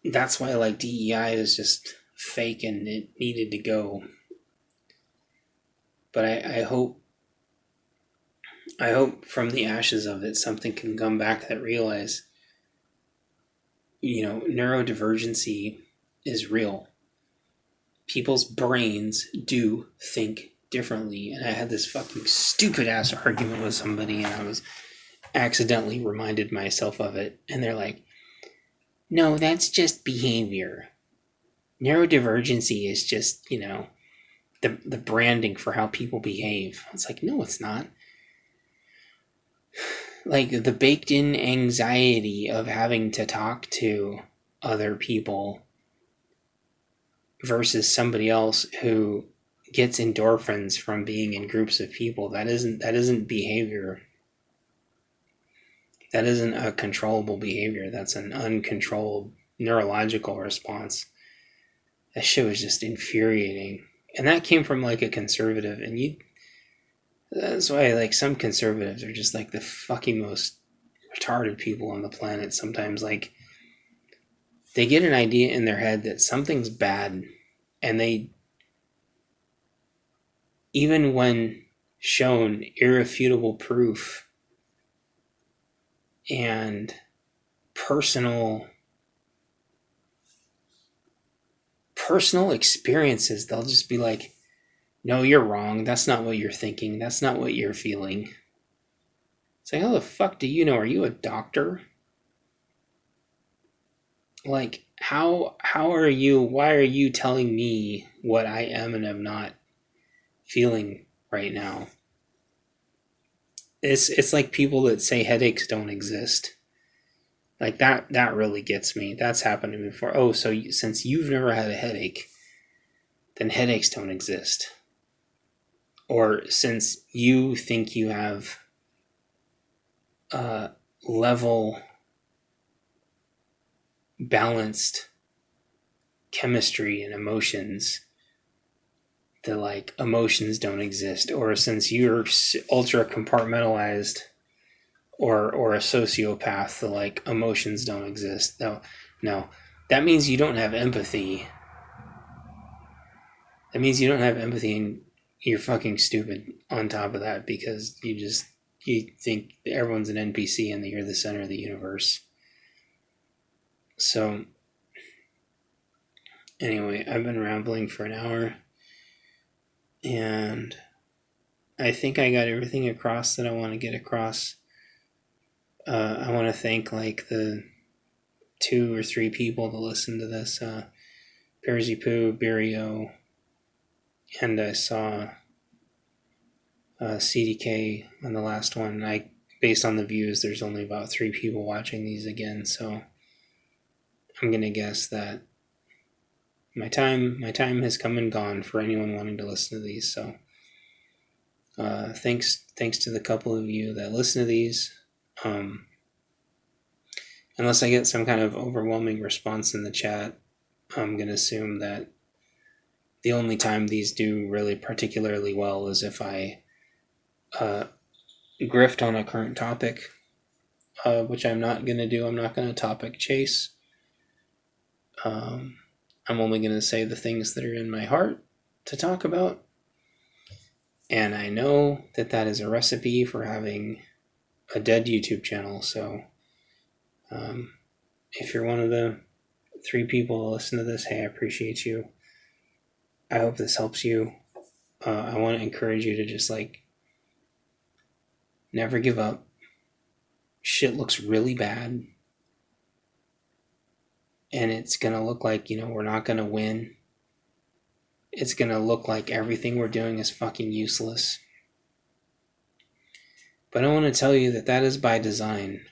That's why like DEI is just fake and it needed to go. But I hope from the ashes of it something can come back that realize, you know, neurodivergency is real. People's brains do think differently. And I had this fucking stupid ass argument with somebody and I was accidentally reminded myself of it. And they're like, no, that's just behavior. Neurodivergency is just, you know, the branding for how people behave. It's like, no, it's not. Like the baked in anxiety of having to talk to other people versus somebody else who gets endorphins from being in groups of people. That isn't behavior. That isn't a controllable behavior. That's an uncontrolled neurological response. That shit was just infuriating. And that came from like a conservative, and that's why like some conservatives are just like the fucking most retarded people on the planet. Sometimes like they get an idea in their head that something's bad, and they, even when shown irrefutable proof and personal experiences, they'll just be like, no, you're wrong. That's not what you're thinking. That's not what you're feeling. It's like, how the fuck do you know? Are you a doctor? Like, how are you, why are you telling me what I am and am not feeling right now? It's like people that say headaches don't exist. Like that really gets me. That's happened to me before. Oh, so since you've never had a headache, then headaches don't exist. Or since you think you have level balanced chemistry and emotions, that like emotions don't exist. Or since you're ultra compartmentalized, or a sociopath, the like emotions don't exist. No, that means you don't have empathy. That means you don't have empathy, and you're fucking stupid on top of that, because you think everyone's an NPC and that you're the center of the universe. So anyway, I've been rambling for an hour, and I think I got everything across that I want to get across. I want to thank like the 2 or 3 people that listen to this. Persy Poo, Birio, and I saw CDK on the last one. Based on the views, there's only about 3 people watching these again, so I'm gonna guess that my time has come and gone for anyone wanting to listen to these. So thanks to the couple of you that listen to these. Unless I get some kind of overwhelming response in the chat, I'm gonna assume that the only time these do really particularly well is if I grift on a current topic, which I'm not going to do. I'm not going to topic chase. I'm only going to say the things that are in my heart to talk about. And I know that that is a recipe for having a dead YouTube channel. So if you're one of the 3 people to listen to this, hey, I appreciate you. I hope this helps you. I want to encourage you to just like never give up. Shit looks really bad. And it's going to look like, we're not going to win. It's going to look like everything we're doing is fucking useless. But I want to tell you that that is by design.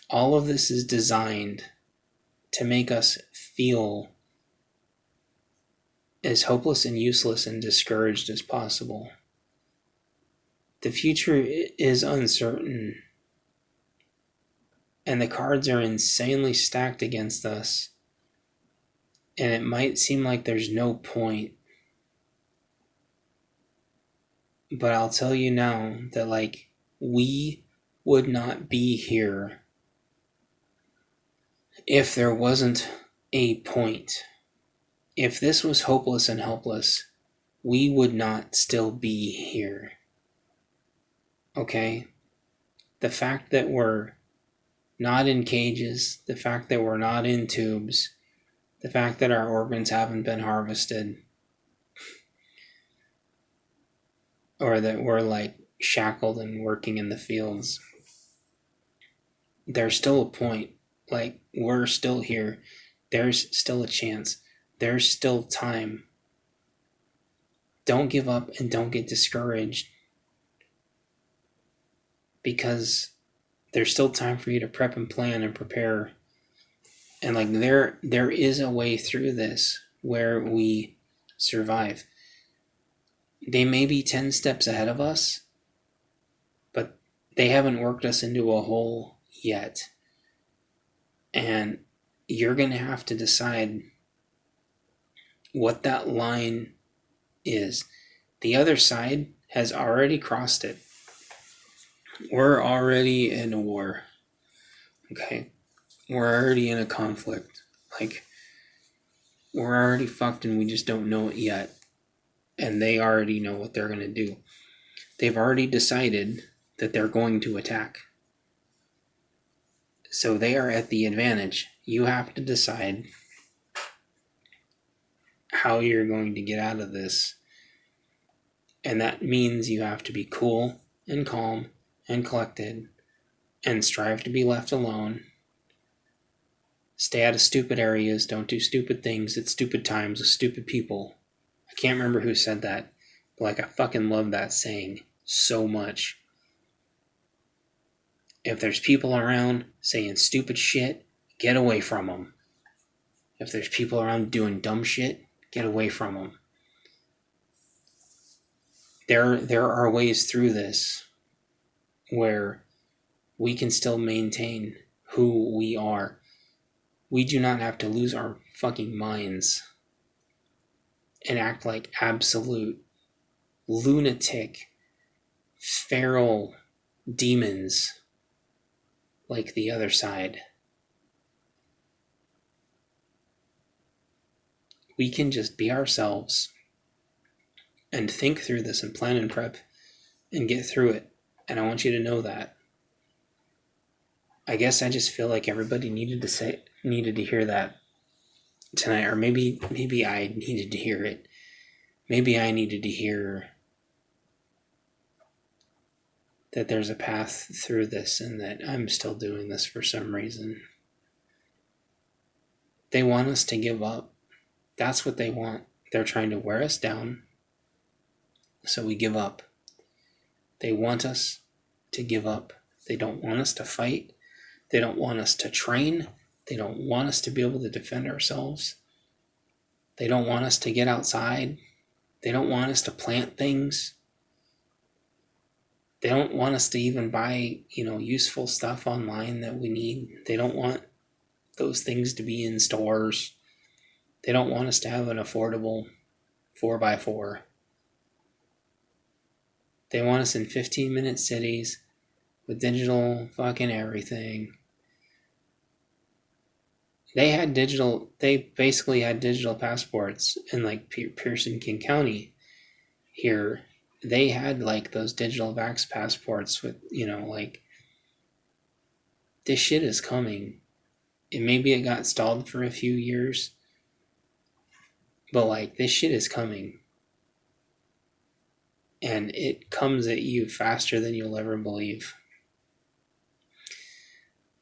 All of this is designed to make us feel as hopeless and useless and discouraged as possible. The future is uncertain, and the cards are insanely stacked against us, and it might seem like there's no point. But I'll tell you now that like we would not be here if there wasn't a point. If this was hopeless and helpless, we would not still be here. Okay? The fact that we're not in cages, the fact that we're not in tubes, the fact that our organs haven't been harvested, or that we're like shackled and working in the fields, there's still a point. Like, we're still here. There's still a chance. There's still time. Don't give up and don't get discouraged, because there's still time for you to prep and plan and prepare. And like there is a way through this where we survive. They may be 10 steps ahead of us, but they haven't worked us into a hole yet. And you're going to have to decide what that line is. The other side has already crossed it. We're already in a war. Okay? We're already in a conflict. Like, we're already fucked and we just don't know it yet. And they already know what they're going to do. They've already decided that they're going to attack. So they are at the advantage. You have to decide how you're going to get out of this. And that means you have to be cool and calm and collected and strive to be left alone. Stay out of stupid areas. Don't do stupid things at stupid times with stupid people. I can't remember who said that, but like, I fucking love that saying so much. If there's people around saying stupid shit, get away from them. If there's people around doing dumb shit, get away from them. There are ways through this where we can still maintain who we are. We do not have to lose our fucking minds and act like absolute lunatic, feral demons like the other side. We can just be ourselves and think through this and plan and prep and get through it. And I want you to know that. I guess I just feel like everybody needed to hear that tonight, or maybe I needed to hear it. Maybe I needed to hear that there's a path through this and that I'm still doing this for some reason. They want us to give up. That's what they want. They're trying to wear us down, so we give up. They want us to give up. They don't want us to fight. They don't want us to train. They don't want us to be able to defend ourselves. They don't want us to get outside. They don't want us to plant things. They don't want us to even buy, useful stuff online that we need. They don't want those things to be in stores. They don't want us to have an affordable 4x4. They want us in 15-minute cities with digital fucking everything. They basically had digital passports in like Pearson King County here. They had like those digital vax passports with, this shit is coming. And maybe it got stalled for a few years, but this shit is coming. And it comes at you faster than you'll ever believe.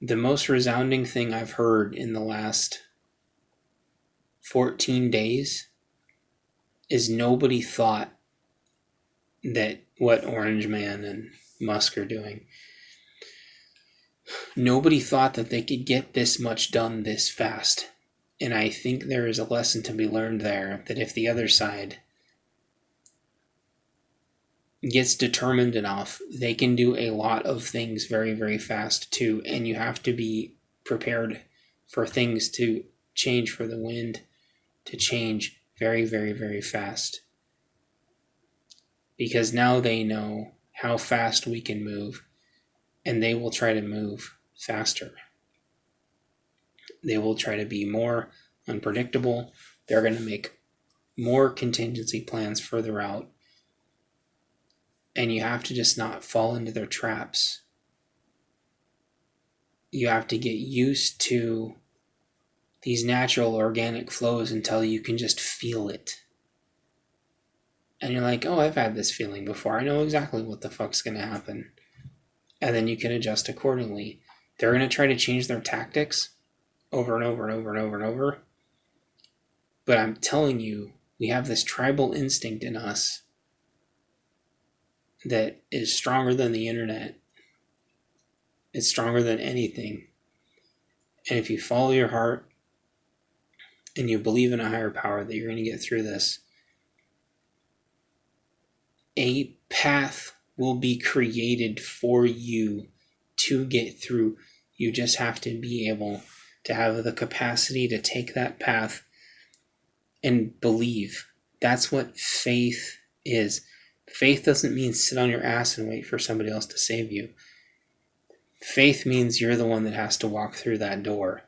The most resounding thing I've heard in the last 14 days is nobody thought that what Orange Man and Musk are doing, nobody thought that they could get this much done this fast. And I think there is a lesson to be learned there, that if the other side gets determined enough, they can do a lot of things very, very fast too. And you have to be prepared for things to change, for the wind to change very, very, very fast. Because now they know how fast we can move, and they will try to move faster. They will try to be more unpredictable. They're going to make more contingency plans further out. And you have to just not fall into their traps. You have to get used to these natural organic flows until you can just feel it. And you're like, oh, I've had this feeling before. I know exactly what the fuck's going to happen. And then you can adjust accordingly. They're going to try to change their tactics over and over and over and over and over. But I'm telling you, we have this tribal instinct in us that is stronger than the internet. It's stronger than anything. And if you follow your heart and you believe in a higher power that you're going to get through this, a path will be created for you to get through. You just have to be able to have the capacity to take that path and believe. That's what faith is. Faith doesn't mean sit on your ass and wait for somebody else to save you. Faith means you're the one that has to walk through that door.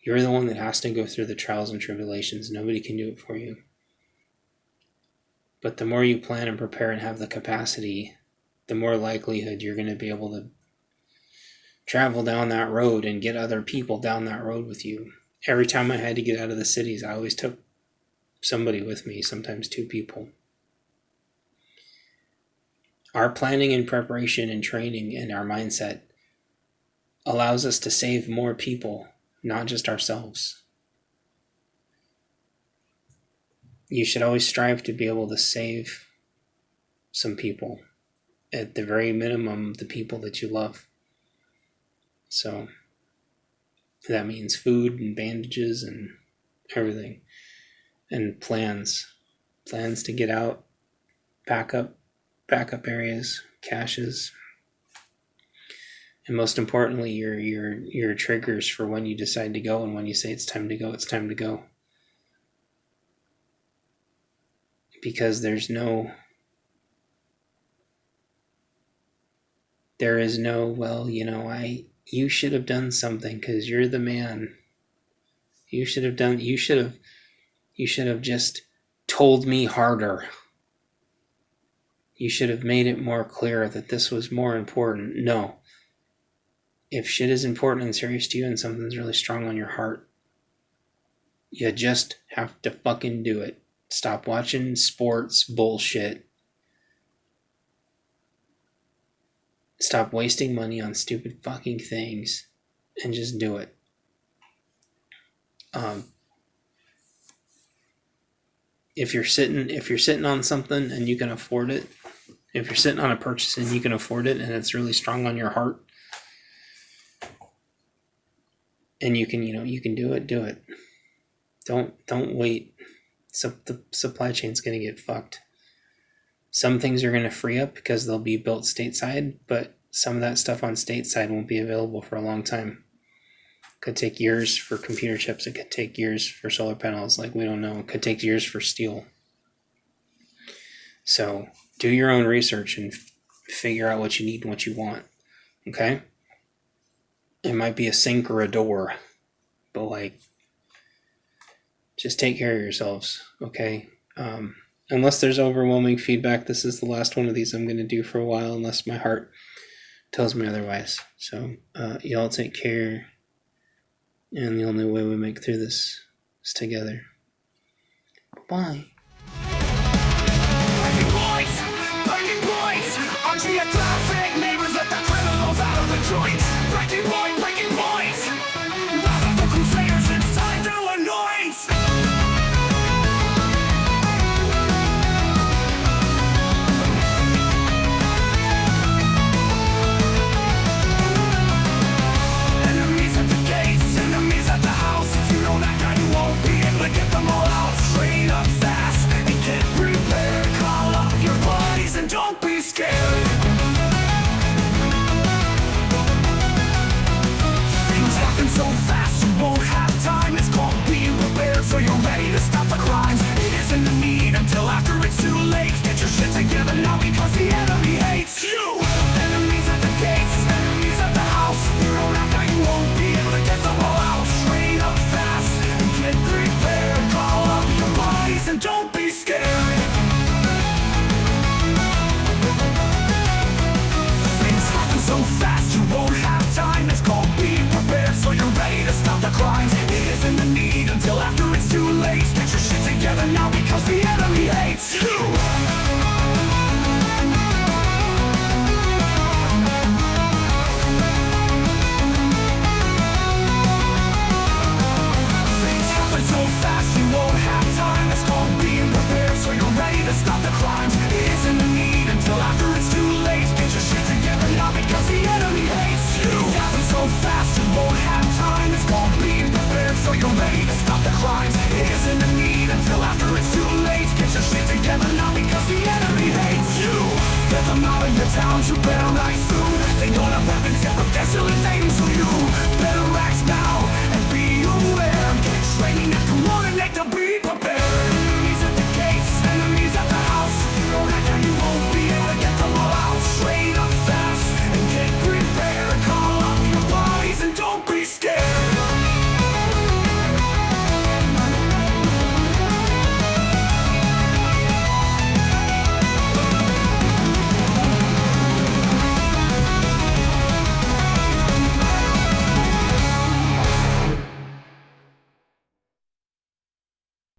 You're the one that has to go through the trials and tribulations. Nobody can do it for you. But the more you plan and prepare and have the capacity, the more likelihood you're going to be able to travel down that road and get other people down that road with you. Every time I had to get out of the cities, I always took somebody with me, sometimes two people. Our planning and preparation and training and our mindset allows us to save more people, not just ourselves. You should always strive to be able to save some people. At the very minimum, the people that you love. So that means food and bandages and everything. And plans to get out, backup areas, caches, and most importantly, your triggers for when you decide to go, and when you say it's time to go, it's time to go. Because there's no There is no, well, you should have done something because you're the man. You should have just told me harder. You should have made it more clear that this was more important. No. If shit is important and serious to you and something's really strong on your heart, you just have to fucking do it. Stop watching sports bullshit. Stop wasting money on stupid fucking things and just do it. If you're sitting on something and you can afford it, if you're sitting on a purchase and you can afford it and it's really strong on your heart, and you can do it. Don't wait. So the supply chain's going to get fucked. Some things are going to free up because they'll be built stateside, but some of that stuff on stateside won't be available for a long time. Could take years for computer chips. It could take years for solar panels. Like, we don't know. It could take years for steel. So do your own research and figure out what you need and what you want. Okay? It might be a sink or a door, but just take care of yourselves. Okay? Unless there's overwhelming feedback, this is the last one of these I'm going to do for a while, unless my heart tells me otherwise. So y'all take care. And the only way we make through this is together. Bye. Breaking points. Archie at traffic, neighbors let the criminals out of the joint. Breaking points. Out of the crusaders, it's time to anoint. Enemies at the gates, enemies at the house. If you don't act, you won't be able to get them all out. Train up fast and get prepared. Call up your buddies and don't be scared. Things happen so fast you won't have time. It's called being prepared, so you're ready to stop the crimes. It isn't a need until after it's too late. Get your shit together now because the enemy hates you. Enemies at the gates, enemies at the house. If you don't act, you won't be able to get them all out. Train up fast and get prepared. Call up your buddies and don't be scared. Things happen so fast you won't have time. It's called being prepared, so you're ready to stop the crimes. It isn't a need until after it's too late. Get your shit together now because the enemy hates you. Things happen so fast you won't have time. It's called being prepared, so you're ready to stop the crimes. It isn't a need until after it's too late. Get your shit together now because the enemy hates you. Things happen so fast you won't have time. It's called being prepared, so you're ready to stop the crimes. It isn't a need until after it's too late. Get your shit together now because the enemy hates you. Get them out of your towns, you better right soon. They don't have weapons yet, but they're still invading, so you